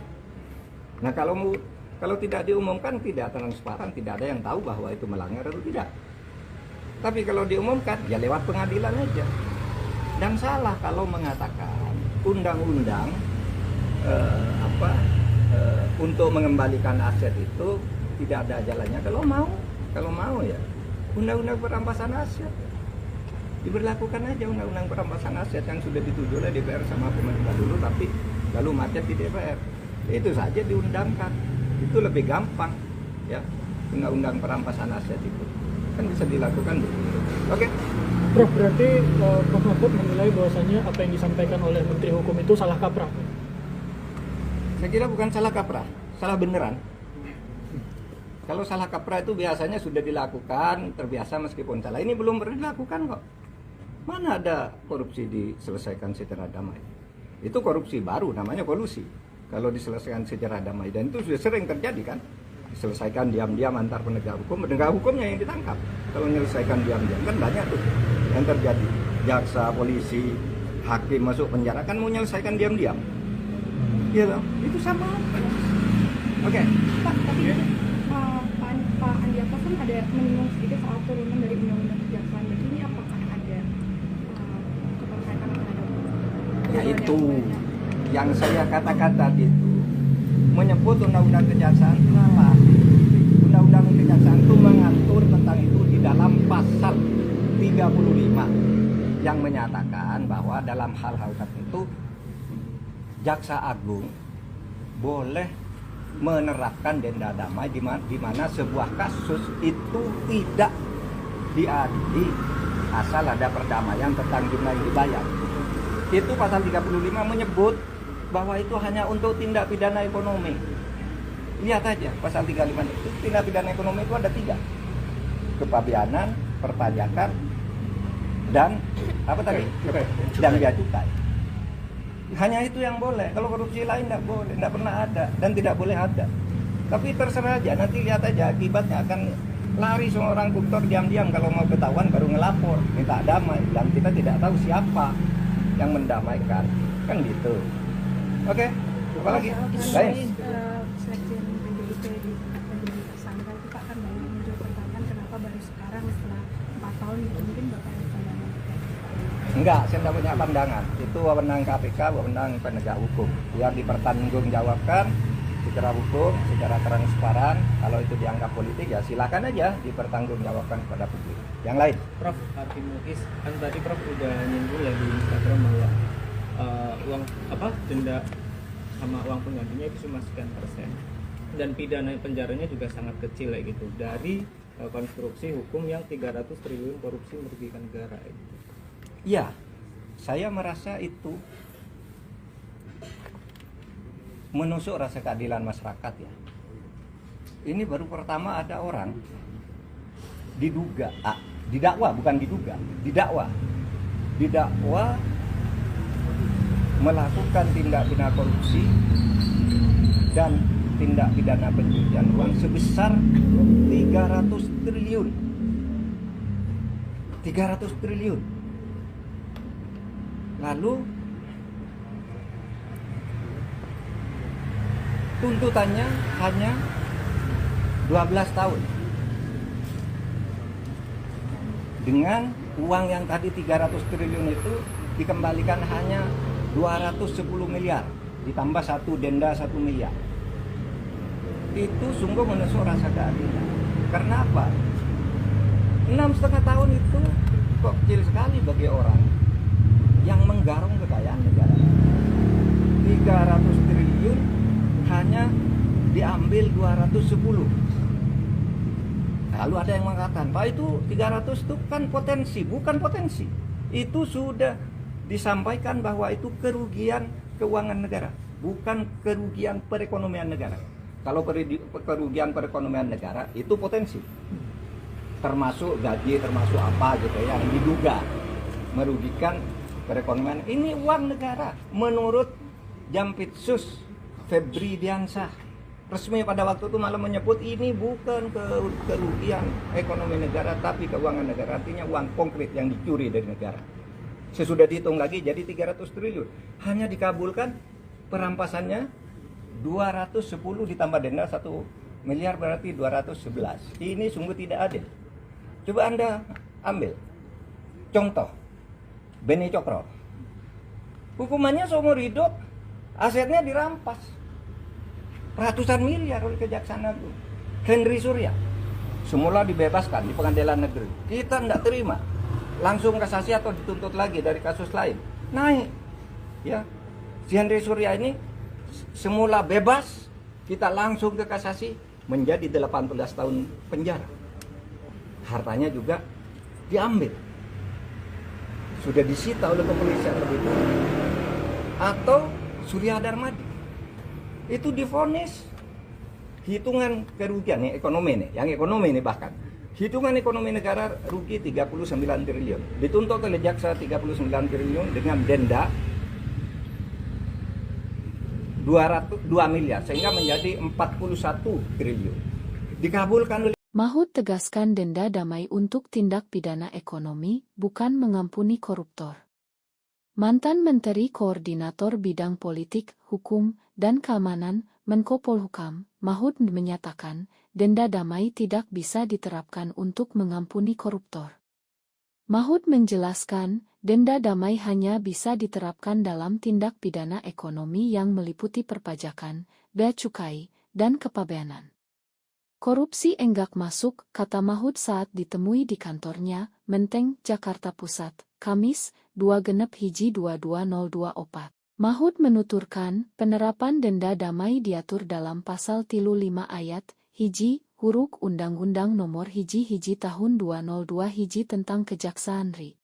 Nah kalau tidak diumumkan, tidak transparan, tidak ada yang tahu bahwa itu melanggar atau tidak. Tapi kalau diumumkan, ya lewat pengadilan aja. Dan salah kalau mengatakan undang-undang untuk mengembalikan aset itu tidak ada jalannya. Kalau mau ya undang-undang perampasan aset diberlakukan aja, undang-undang perampasan aset yang sudah dituju oleh DPR sama pemerintah dulu, tapi lalu macet di DPR. Itu saja diundangkan, itu lebih gampang ya. Undang-undang perampasan aset itu kan bisa dilakukan begitu. Oke. Prof, berarti Prof Mahfud menilai bahwasanya apa yang disampaikan oleh Menteri Hukum itu salah kaprah. Saya kira bukan salah kaprah, salah beneran. Kalau salah kaprah itu biasanya sudah dilakukan, terbiasa meskipun salah. Ini belum pernah dilakukan kok. Mana ada korupsi diselesaikan secara damai? Itu korupsi baru, namanya kolusi. Kalau diselesaikan secara damai, dan itu sudah sering terjadi kan? Diselesaikan diam-diam antar penegak hukumnya yang ditangkap. Kalau menyelesaikan diam-diam kan banyak tuh yang terjadi. Jaksa, polisi, hakim masuk penjara kan mau menyelesaikan diam-diam. Iya loh, itu sama. Oke. Pak, tapi Pak Andi Apa kan ada menyinggung sedikit soal turunan dari Undang-Undang Kejaksaan. Jadi ini apakah ada keterkaitan terhadap Ya itu yang saya katakan tadi itu, menyebut Undang-Undang Kejaksaan itu apa? Undang-Undang Kejaksaan itu mengatur tentang itu di dalam pasal 35 yang menyatakan bahwa dalam hal-hal tertentu Jaksa Agung boleh menerapkan denda damai di mana sebuah kasus itu tidak diadili asal ada perdamaian tentang jumlah yang dibayar. Itu pasal 35 menyebut bahwa itu hanya untuk tindak pidana ekonomi. Lihat aja pasal 35 itu, tindak pidana ekonomi itu ada 3. Kepabeanan, perpajakan, dan apa tadi? Dan bea cukai. Hanya itu yang boleh. Kalau korupsi lain tidak boleh, tidak pernah ada dan tidak boleh ada. Tapi terserah aja, nanti lihat aja akibatnya akan lari semua orang koruptor diam-diam. Kalau mau ketahuan baru ngelapor, minta damai, dan kita tidak tahu siapa yang mendamaikan, kan gitu. Oke, apa lagi? Lain. Sekjen PDIP di tersangka itu Pak kan banyak muncul pertanyaan kenapa baru sekarang setelah 4 tahun gitu, mungkin Bapak ada pandangan terkait itu? Enggak, saya tidak punya pandangan. Itu wewenang KPK, wewenang penegak hukum. Biar dipertanggungjawabkan secara hukum, secara transparan. Kalau itu dianggap politik ya silakan aja dipertanggungjawabkan kepada publik. Yang lain. Prof, Hakim Muiz, kan tadi Prof udah nyinggung ya di Instagram bahwa uang denda sama uang penggantinya itu cuma sekian persen, dan pidana penjaranya juga sangat kecil kayak gitu dari konstruksi hukum yang 300 triliun korupsi merugikan negara gitu. Ya, saya merasa itu menusuk rasa keadilan masyarakat ya. Ini baru pertama ada orang didakwa, bukan diduga, didakwa melakukan tindak pidana korupsi dan tindak pidana pencucian uang sebesar 300 triliun. 300 triliun. Lalu tuntutannya hanya 12 tahun. Dengan uang yang tadi 300 triliun itu dikembalikan hanya 210 miliar, ditambah satu denda 1 miliar. Itu sungguh menusuk rasa keadilan. Karena apa? 6,5 tahun itu kok kecil sekali bagi orang yang menggarung kekayaan negara. 300 triliun hanya diambil 210. Lalu ada yang mengatakan, Pak, itu 300 itu kan potensi. Bukan potensi. Itu sudah disampaikan bahwa itu kerugian keuangan negara, bukan kerugian perekonomian negara. Kalau kerugian perekonomian negara itu potensi, termasuk gaji, termasuk apa gitu yang diduga merugikan perekonomian. Ini uang negara menurut Jampitsus Febri Diansah resmi pada waktu itu malah menyebut ini bukan kerugian ekonomi negara tapi keuangan negara, artinya uang konkret yang dicuri dari negara. Sesudah dihitung lagi jadi 300 triliun. Hanya dikabulkan perampasannya 210 ditambah denda 1 miliar berarti 211. Ini sungguh tidak adil. Coba Anda ambil contoh Beni Cokro. Hukumannya seumur hidup, asetnya dirampas ratusan miliar oleh Kejaksaan Agung. Henry Surya semula dibebaskan di pengadilan negeri. Kita tidak terima, langsung kasasi atau dituntut lagi dari kasus lain. Naik ya, si Henry Surya ini semula bebas, kita langsung ke kasasi menjadi 18 tahun penjara. Hartanya juga diambil, sudah disita oleh kepolisian lebih dulu. Atau Surya Darmadi itu divonis hitungan kerugian yang ekonomi nih bahkan hitungan ekonomi negara rugi 39 triliun, dituntut oleh jaksa 39 triliun dengan denda 2 miliar sehingga menjadi 41 triliun. Dikabulkan oleh Mahfud tegaskan denda damai untuk tindak pidana ekonomi, bukan mengampuni koruptor. Mantan Menteri Koordinator Bidang Politik, Hukum, dan Keamanan, Menko Polhukam, Mahfud menyatakan, denda damai tidak bisa diterapkan untuk mengampuni koruptor. Mahfud menjelaskan, denda damai hanya bisa diterapkan dalam tindak pidana ekonomi yang meliputi perpajakan, bea cukai, dan kepabeanan. Korupsi enggak masuk, kata Mahfud saat ditemui di kantornya, Menteng, Jakarta Pusat, Kamis, 2/1/2202. Mahfud menuturkan, penerapan denda damai diatur dalam Pasal 35 Ayat 1 huruf Undang-Undang Nomor 1 Tahun 202 tentang Kejaksaan RI.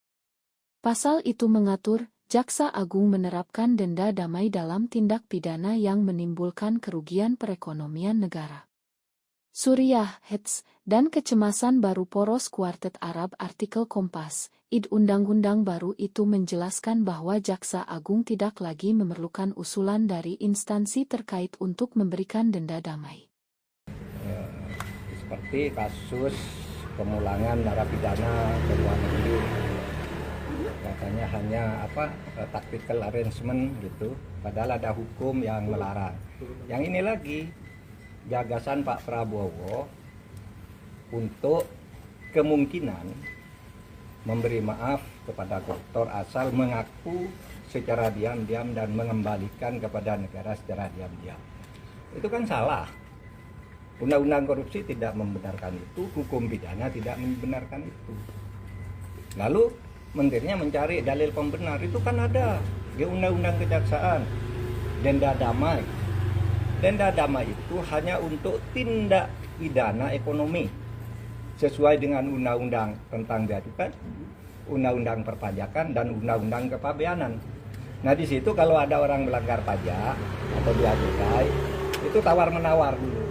Pasal itu mengatur, Jaksa Agung menerapkan denda damai dalam tindak pidana yang menimbulkan kerugian perekonomian negara. Suriah, Hets, dan kecemasan baru poros Kuartet Arab artikel Kompas, Undang-undang baru itu menjelaskan bahwa Jaksa Agung tidak lagi memerlukan usulan dari instansi terkait untuk memberikan denda damai. Seperti kasus pemulangan narapidana ke luar negeri, katanya hanya tactical arrangement gitu, padahal ada hukum yang melarang. Yang ini lagi gagasan Pak Prabowo untuk kemungkinan memberi maaf kepada koruptor asal mengaku secara diam-diam dan mengembalikan kepada negara secara diam-diam. Itu kan salah. Undang-undang korupsi tidak membenarkan itu, hukum pidana tidak membenarkan itu. Lalu menterinya mencari dalil pembenar, itu kan ada di Undang-Undang Kejaksaan denda damai. Denda damai itu hanya untuk tindak pidana ekonomi sesuai dengan undang-undang tentang bea cukai, undang-undang perpajakan, dan undang-undang kepabeanan. Nah di situ kalau ada orang melanggar pajak atau bea cukai, itu tawar-menawar dulu.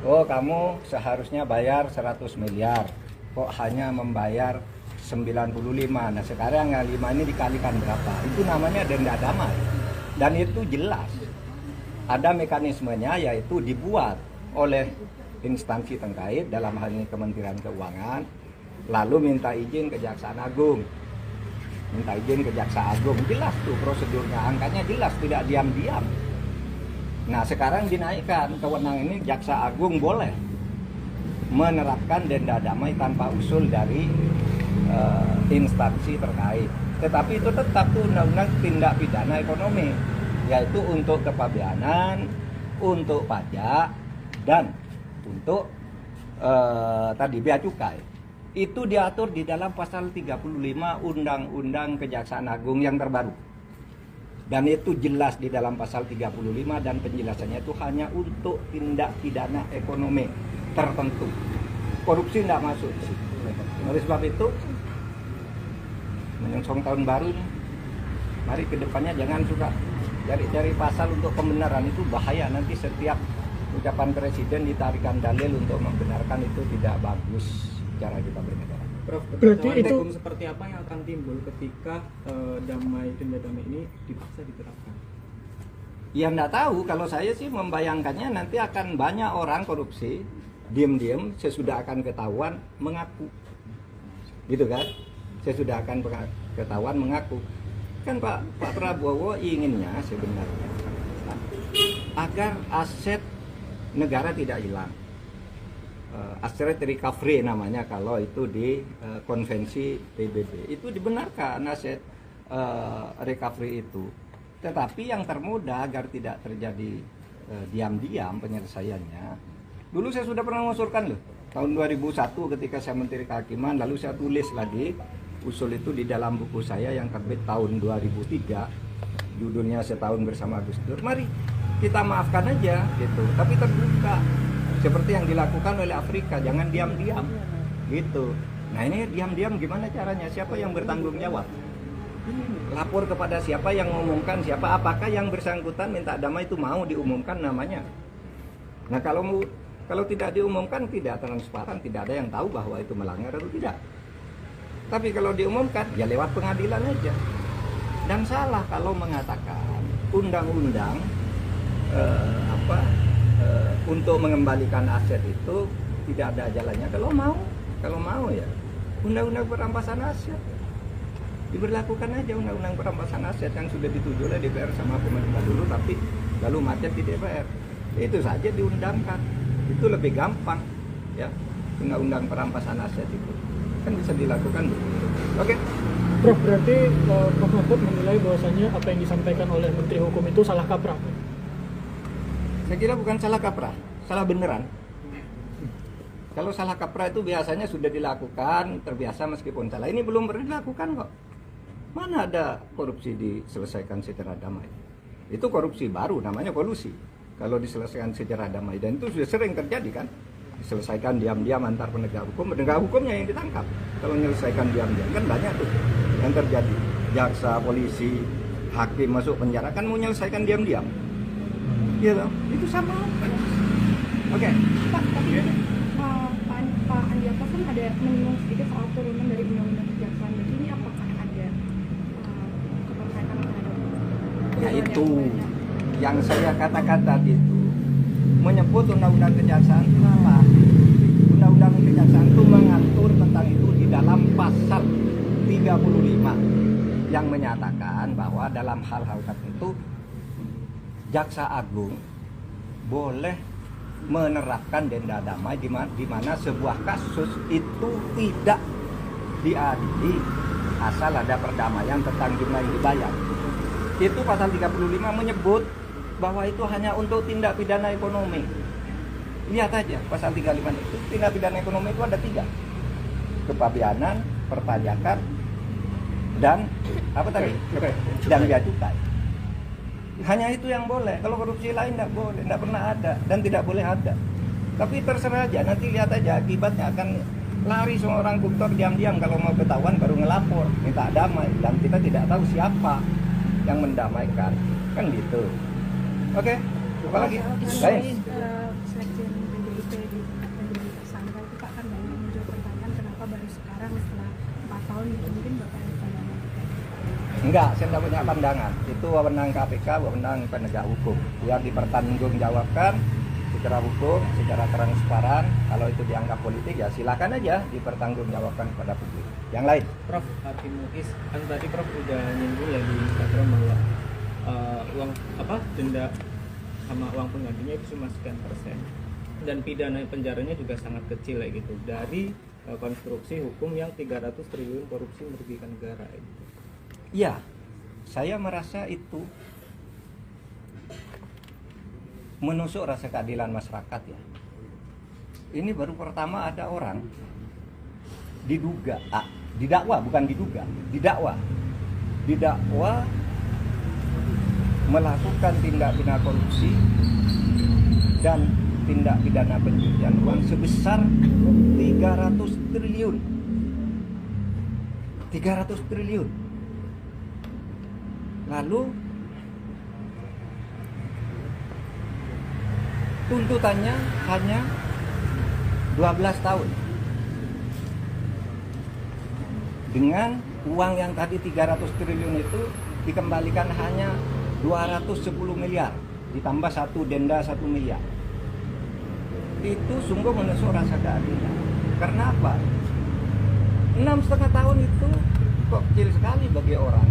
Oh kamu seharusnya bayar 100 miliar, kok hanya membayar 95. Nah sekarang 5 ini dikalikan berapa? Itu namanya denda damai. Dan itu jelas. Ada mekanismenya, yaitu dibuat oleh instansi terkait, dalam hal ini Kementerian Keuangan, lalu minta izin ke Kejaksaan Agung. Minta izin ke Jaksa Agung, jelas tuh prosedurnya, angkanya jelas, tidak diam-diam. Nah sekarang dinaikkan kewenangan ini, Jaksa Agung boleh menerapkan denda damai tanpa usul dari instansi terkait. Tetapi itu tetap tuh undang-undang tindak pidana ekonomi, yaitu untuk kepabeanan, untuk pajak, dan untuk tadi bea cukai. Itu diatur di dalam pasal 35 Undang-Undang Kejaksaan Agung yang terbaru. Dan itu jelas di dalam pasal 35, dan penjelasannya itu hanya untuk tindak pidana ekonomi tertentu. Korupsi tidak masuk di situ. Oleh sebab itu, menyongsong tahun baru ini, mari ke depannya jangan suka cari-cari pasal untuk pembenaran. Itu bahaya, nanti setiap ucapan presiden ditarikan dalil untuk membenarkan, itu tidak bagus cara kita bernegara. Prof, Berarti kekacauan itu- hukum seperti apa yang akan timbul ketika denda damai ini dipaksa diterapkan? Ya enggak tahu, kalau saya sih membayangkannya nanti akan banyak orang korupsi, diam-diam sesudah akan ketahuan mengaku. Gitu kan? Sesudah akan ketahuan mengaku. Kan Pak Prabowo inginnya sebenarnya agar aset negara tidak hilang. Asset recovery namanya kalau itu di konvensi PBB. Itu dibenarkan aset recovery itu. Tetapi yang termudah agar tidak terjadi diam-diam penyelesaiannya. Dulu saya sudah pernah mengusulkan loh. Tahun 2001 ketika saya Menteri Kehakiman, lalu saya tulis lagi usul itu di dalam buku saya yang terbit tahun 2003. Judulnya Setahun Bersama Gus Dur. Mari kita maafkan aja gitu. Tapi terbuka. Seperti yang dilakukan oleh Afrika, jangan diam-diam gitu. Nah ini diam-diam gimana caranya? Siapa yang bertanggung jawab? Lapor kepada siapa yang mengumumkan, siapa? Apakah yang bersangkutan minta damai itu mau diumumkan namanya? Nah kalau tidak diumumkan, tidak transparan, tidak ada yang tahu bahwa itu melanggar atau tidak. Tapi kalau diumumkan, ya lewat pengadilan aja. Dan salah kalau mengatakan undang-undang untuk mengembalikan aset itu tidak ada jalannya. Kalau mau ya undang-undang perampasan aset diberlakukan aja, undang-undang perampasan aset yang sudah disetujui oleh DPR sama pemerintah dulu, tapi lalu macet di DPR. Itu saja diundangkan, itu lebih gampang ya. Undang-undang perampasan aset itu kan bisa dilakukan begitu. Oke. Prof, berarti Prof Mahfud menilai bahwasanya apa yang disampaikan oleh Menteri Hukum itu salah kaprah. Saya kira bukan salah kaprah, salah beneran. Kalau salah kaprah itu biasanya sudah dilakukan, terbiasa meskipun salah. Ini belum pernah dilakukan kok. Mana ada korupsi diselesaikan secara damai? Itu korupsi baru, namanya kolusi. Kalau diselesaikan secara damai, dan itu sudah sering terjadi kan? Diselesaikan diam-diam antar penegak hukumnya yang ditangkap. Kalau menyelesaikan diam-diam kan banyak tuh yang terjadi. Jaksa, polisi, hakim masuk penjara kan mau menyelesaikan diam-diam. Iya dong, itu sama. Oke. Pak, tapi Pak Andi Apas kan ada menyinggung sedikit soal turunan dari undang-undang kejaksaan. Jadi ini apakah ada keterkaitan terhadap Ya itu yang saya katakan tadi itu, menyebut undang-undang kejaksaan itu apa? Undang-undang kejaksaan itu mengatur tentang itu di dalam pasal 35 yang menyatakan bahwa dalam hal-hal tertentu Jaksa Agung boleh menerapkan denda damai di mana sebuah kasus itu tidak diadili asal ada perdamaian tentang jumlah yang dibayar. Itu pasal 35 menyebut bahwa itu hanya untuk tindak pidana ekonomi. Lihat aja pasal 35 itu, tindak pidana ekonomi itu ada 3. Kepabeanan, perpajakan, dan apa tadi? Dan bea cukai. Hanya itu yang boleh. Kalau korupsi lain tidak boleh, tidak pernah ada dan tidak boleh ada. Tapi terserah aja, nanti lihat aja akibatnya akan lari semua orang koruptor diam-diam. Kalau mau ketahuan baru ngelapor, minta damai, dan kita tidak tahu siapa yang mendamaikan, kan gitu. Oke, apa lagi? Lain. Sekjen PDIP menjadi tersangka itu Pak, kan banyak muncul pertanyaan kenapa baru sekarang setelah 4 tahun gitu, mungkin Bapak ada pandangan terkait itu? Enggak, saya tidak punya pandangan. Itu wewenang KPK, wewenang penegak hukum. Biar dipertanggungjawabkan secara hukum, secara transparan. Kalau itu dianggap politik ya silakan aja dipertanggungjawabkan kepada publik. Yang lain. Prof, Hakim Muiz, kan tadi Prof udah nyinggung ya di Instagram bahwa uang denda sama uang penggantinya itu cuma sekian persen, dan pidana penjaranya juga sangat kecil ya gitu, dari konstruksi hukum yang 300 triliun korupsi merugikan negara gitu. Ya, saya merasa itu menusuk rasa keadilan masyarakat ya. Ini baru pertama ada orang didakwa melakukan tindak pidana korupsi dan tindak pidana pencucian uang sebesar 300 triliun. 300 triliun. Lalu tuntutannya hanya 12 tahun. Dengan uang yang tadi 300 triliun itu dikembalikan hanya 210 miliar, ditambah satu denda 1 miliar. Itu sungguh menusuk rasa keadilan. Karena apa? 6,5 tahun itu kok kecil sekali bagi orang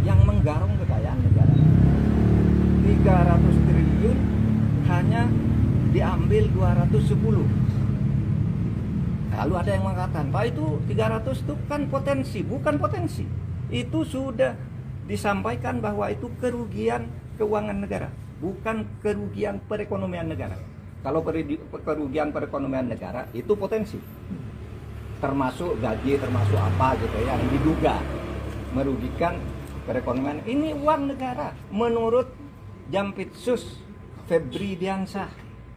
yang menggarung kekayaan negara. 300 triliun hanya diambil 210. Lalu ada yang mengatakan, Pak, itu 300 itu kan potensi. Bukan potensi. Itu sudah disampaikan bahwa itu kerugian keuangan negara, bukan kerugian perekonomian negara. Kalau kerugian perekonomian negara itu potensi, termasuk gaji, termasuk apa gitu yang diduga merugikan perekonomian. Ini uang negara menurut Jampitsus Febri Diansah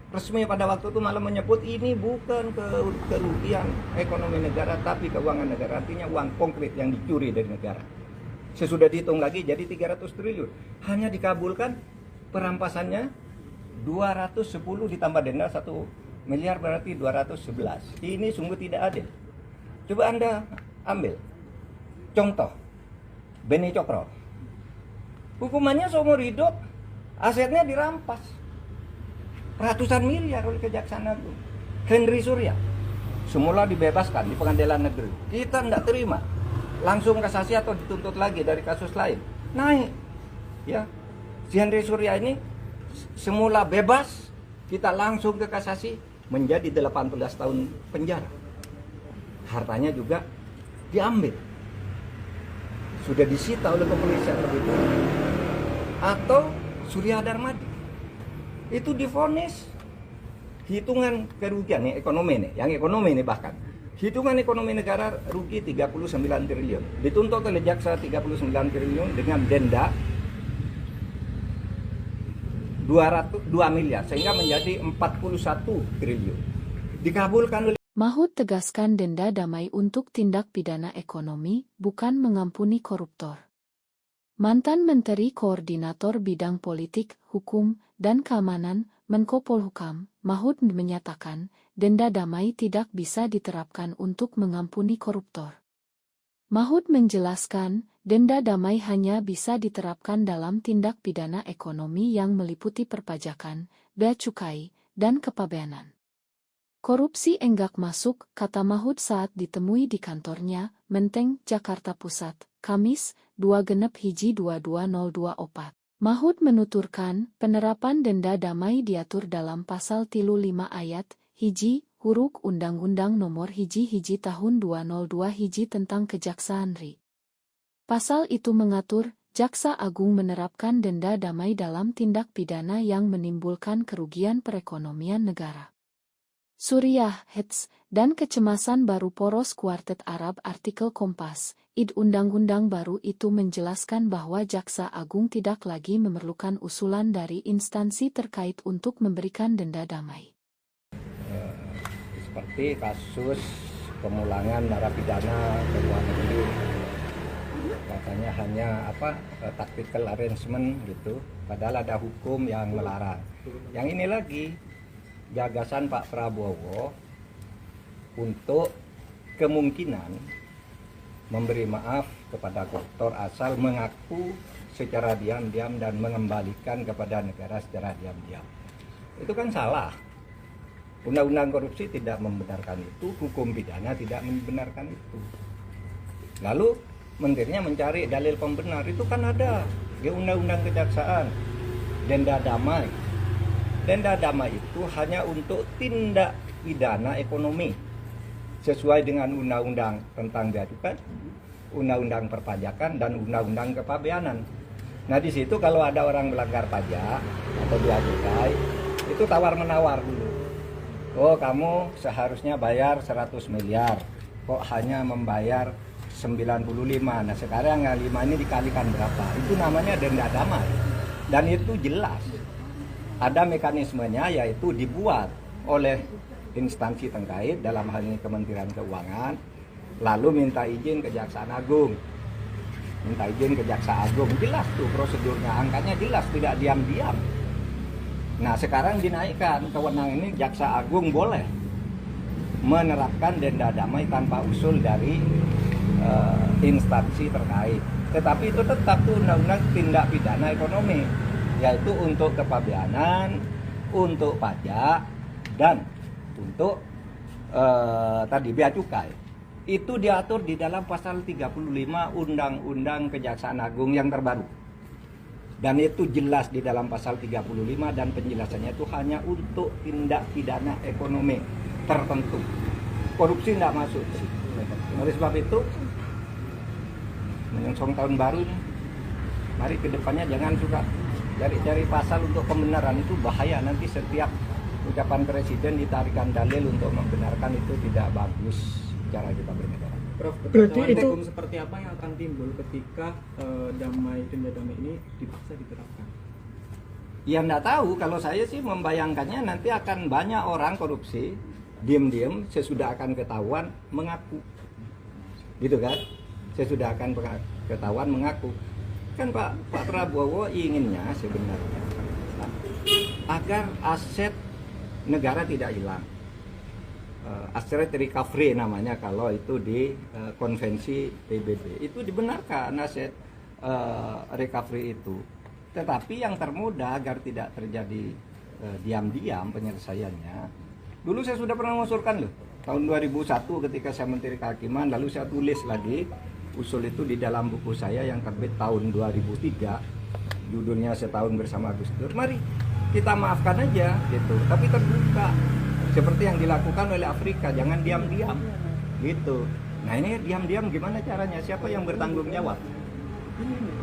resmi pada waktu itu malah menyebut ini bukan kerugian ekonomi negara tapi keuangan negara, artinya uang konkret yang dicuri dari negara. Sesudah dihitung lagi jadi 300 triliun. Hanya dikabulkan perampasannya 210 ditambah denda 1 miliar berarti 211. Ini sungguh tidak adil. Coba Anda ambil contoh Beni Cokro. Hukumannya seumur hidup, asetnya dirampas ratusan miliar oleh Kejaksaan Agung. Henry Surya semula dibebaskan di pengadilan negeri. Kita tidak terima, langsung kasasi atau dituntut lagi dari kasus lain. Naik ya, si Henry Surya ini semula bebas, kita langsung ke kasasi menjadi 18 tahun penjara. Hartanya juga diambil, sudah disita oleh kepolisian lebih dulu. Atau Surya Darmadi itu divonis hitungan kerugian yang ekonomi nih bahkan hitungan ekonomi negara rugi 39 triliun, dituntut oleh jaksa 39 triliun dengan denda 2 miliar sehingga menjadi 41 triliun. Dikabulkan oleh Mahfud tegaskan denda damai untuk tindak pidana ekonomi, bukan mengampuni koruptor. Mantan Menteri Koordinator Bidang Politik, Hukum, dan Keamanan, Menko Polhukam, Mahfud menyatakan, denda damai tidak bisa diterapkan untuk mengampuni koruptor. Mahfud menjelaskan, denda damai hanya bisa diterapkan dalam tindak pidana ekonomi yang meliputi perpajakan, bea cukai, dan kepabeanan. Korupsi enggak masuk, kata Mahfud saat ditemui di kantornya, Menteng, Jakarta Pusat, Kamis, 2/1/2202. Mahfud menuturkan, penerapan denda damai diatur dalam Pasal 35 Ayat 1 huruf Undang-Undang Nomor 1 Tahun 202 tentang Kejaksaan RI. Pasal itu mengatur, Jaksa Agung menerapkan denda damai dalam tindak pidana yang menimbulkan kerugian perekonomian negara. Suriah, Hets, dan kecemasan baru poros Kuartet Arab. Artikel Kompas, Undang-undang baru itu menjelaskan bahwa Jaksa Agung tidak lagi memerlukan usulan dari instansi terkait untuk memberikan denda damai. Seperti kasus pemulangan narapidana ke luar negeri, katanya hanya tactical arrangement gitu, padahal ada hukum yang melarang. Yang ini lagi gagasan Pak Prabowo untuk kemungkinan memberi maaf kepada koruptor asal mengaku secara diam-diam dan mengembalikan kepada negara secara diam-diam. Itu kan salah. Undang-undang korupsi tidak membenarkan itu, hukum pidana tidak membenarkan itu. Lalu menterinya mencari dalil pembenar, itu kan ada di undang-undang kejaksaan, denda damai. Denda damai itu hanya untuk tindak pidana ekonomi sesuai dengan undang-undang tentang bea cukai, undang-undang perpajakan, dan undang-undang kepabeanan. Nah di situ kalau ada orang melanggar pajak atau bea cukai, itu tawar-menawar dulu. Oh kamu seharusnya bayar 100 miliar, kok hanya membayar 95. Nah sekarang yang 5 ini dikalikan berapa? Itu namanya denda damai. Dan itu jelas. Ada mekanismenya, yaitu dibuat oleh instansi terkait, dalam hal ini Kementerian Keuangan, lalu minta izin Kejaksaan Agung. Minta izin ke Jaksa Agung, jelas tuh prosedurnya, angkanya jelas, tidak diam-diam. Nah sekarang dinaikkan kewenangan ini, Jaksa Agung boleh menerapkan denda damai tanpa usul dari instansi terkait. Tetapi itu tetap tuh undang-undang tindak pidana ekonomi, yaitu untuk kepabeanan, untuk pajak, dan untuk tadi bea cukai. Itu diatur di dalam pasal 35 Undang-Undang Kejaksaan Agung yang terbaru. Dan itu jelas di dalam pasal 35, dan penjelasannya itu hanya untuk tindak pidana ekonomi tertentu. Korupsi tidak masuk. Oleh sebab itu, menyongsong tahun baru nih, mari kedepannya jangan suka cari-cari pasal untuk pembenaran, itu bahaya. Nanti setiap ucapan presiden ditarikan dalil untuk membenarkan, itu tidak bagus cara kita bernegara. Prof, Berarti itu hukum seperti apa yang akan timbul ketika denda damai ini dipaksa diterapkan? Ya enggak tahu, kalau saya sih membayangkannya nanti akan banyak orang korupsi diam-diam, sesudah akan ketahuan mengaku. Gitu kan? Sesudah akan ketahuan mengaku. Kan Pak Prabowo inginnya sebenarnya agar aset negara tidak hilang. Asset recovery namanya kalau itu di konvensi PBB. Itu dibenarkan aset recovery itu. Tetapi yang termudah agar tidak terjadi diam-diam penyelesaiannya. Dulu saya sudah pernah mengusulkan loh. Tahun 2001 ketika saya Menteri Kehakiman, lalu saya tulis lagi usul itu di dalam buku saya yang terbit tahun 2003, judulnya Setahun Bersama Gus Dur. Mari kita maafkan aja gitu, tapi terbuka seperti yang dilakukan oleh Afrika, jangan diam-diam gitu. Nah ini diam-diam gimana caranya? Siapa yang bertanggung jawab?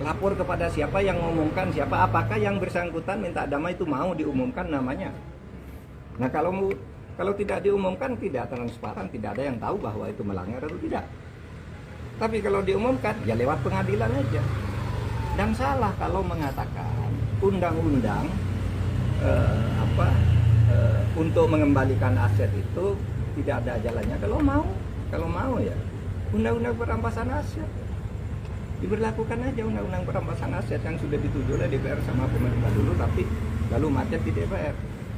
Lapor kepada siapa yang mengumumkan siapa? Apakah yang bersangkutan minta damai itu mau diumumkan namanya? Nah kalau tidak diumumkan, tidak transparan, tidak ada yang tahu bahwa itu melanggar atau tidak. Tapi kalau diumumkan, ya lewat pengadilan aja. Dan salah kalau mengatakan undang-undang untuk mengembalikan aset itu tidak ada jalannya. Kalau mau ya undang-undang perampasan aset diberlakukan aja, undang-undang perampasan aset yang sudah disetujui oleh DPR sama pemerintah dulu, tapi lalu macet di DPR.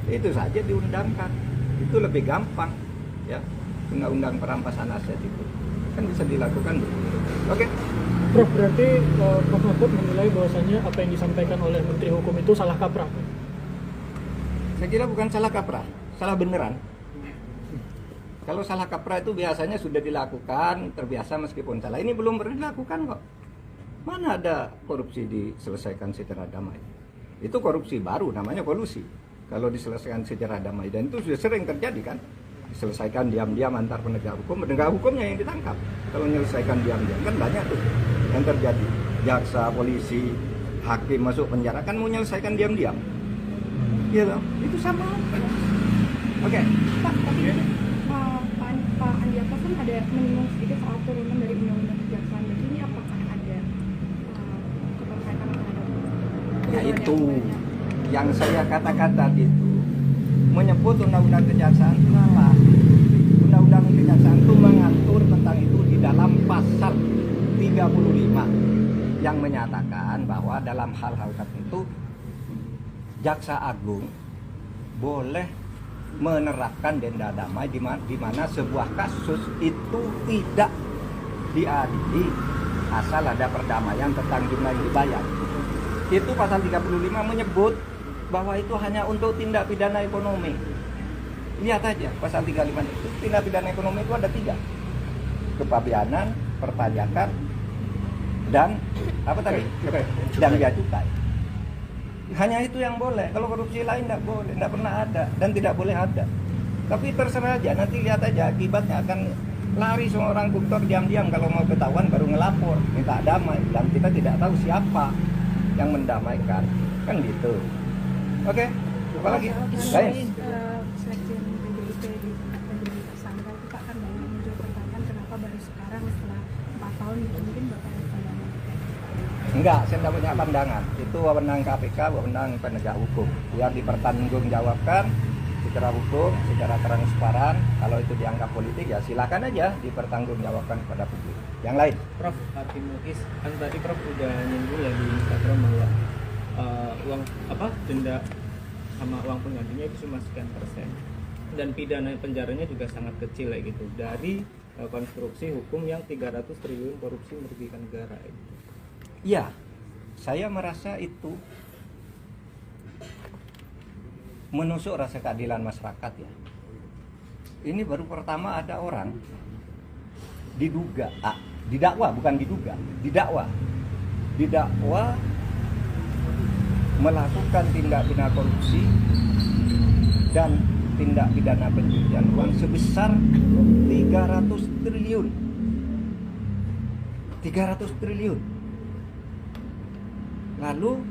Itu saja diundangkan, itu lebih gampang ya. Undang-undang perampasan aset itu kan bisa dilakukan begitu. Oke. Prof, berarti Prof Mahfud menilai bahwasannya apa yang disampaikan oleh Menteri Hukum itu salah kaprah. Saya kira bukan salah kaprah, salah beneran. Kalau salah kaprah itu biasanya sudah dilakukan, terbiasa meskipun salah. Ini belum pernah dilakukan kok. Mana ada korupsi diselesaikan secara damai? Itu korupsi baru, namanya kolusi. Kalau diselesaikan secara damai, dan itu sudah sering terjadi kan? Diselesaikan diam-diam antar penegak hukumnya yang ditangkap. Kalau menyelesaikan diam-diam kan banyak tuh yang terjadi. Jaksa, polisi, hakim masuk penjara kan mau menyelesaikan diam-diam. Iya dong, itu sama. Oke. Apas kan ada menyinggung sedikit soal turunan dari undang-undang kejaksaan. Jadi ini apakah ada keterkaitan terhadap Ya itu yang saya katakan tadi itu menyebut undang-undang kejaksaan salah. Undang-undang kejaksaan itu mengatur tentang itu di dalam pasal 35 yang menyatakan bahwa dalam hal-hal tertentu Jaksa Agung boleh menerapkan denda damai di mana sebuah kasus itu tidak diadili asal ada perdamaian tentang jumlah yang dibayar. Itu pasal 35 menyebut bahwa itu hanya untuk tindak pidana ekonomi. Lihat aja pasal 35 itu tindak pidana ekonomi itu ada 3. Kepabeanan, perpajakan, dan apa tadi? Dan biaya cukai. Hanya itu yang boleh. Kalau korupsi lain tidak boleh, tidak pernah ada dan tidak boleh ada. Tapi terserah aja, nanti lihat aja akibatnya akan lari semua orang koruptor diam-diam, kalau mau ketahuan baru ngelapor, minta damai, dan kita tidak tahu siapa yang mendamaikan, kan gitu. Oke, apa lagi? Lain. Sekjen PDIP menjadi tersangka itu Pak, kan banyak muncul pertanyaan kenapa baru sekarang setelah 4 tahun gitu, mungkin Bapak ada pandangan terkait itu? Enggak, saya tidak punya pandangan. Itu wewenang KPK, wewenang penegak hukum. Biar dipertanggungjawabkan secara hukum, secara transparan. Kalau itu dianggap politik ya silakan aja dipertanggungjawabkan kepada publik. Yang lain. Prof, Hakim Mukis, kan tadi Prof udah nyinggung ya di Instagram bahwa uang denda sama uang penggantinya itu cuma sekian persen, dan pidana penjaranya juga sangat kecil ya gitu, dari konstruksi hukum yang 300 triliun korupsi merugikan negara gitu. Ya, saya merasa itu menusuk rasa keadilan masyarakat ya. Ini baru pertama ada orang didakwa melakukan tindak pidana korupsi dan tindak pidana pencucian uang sebesar 300 triliun. 300 triliun. Lalu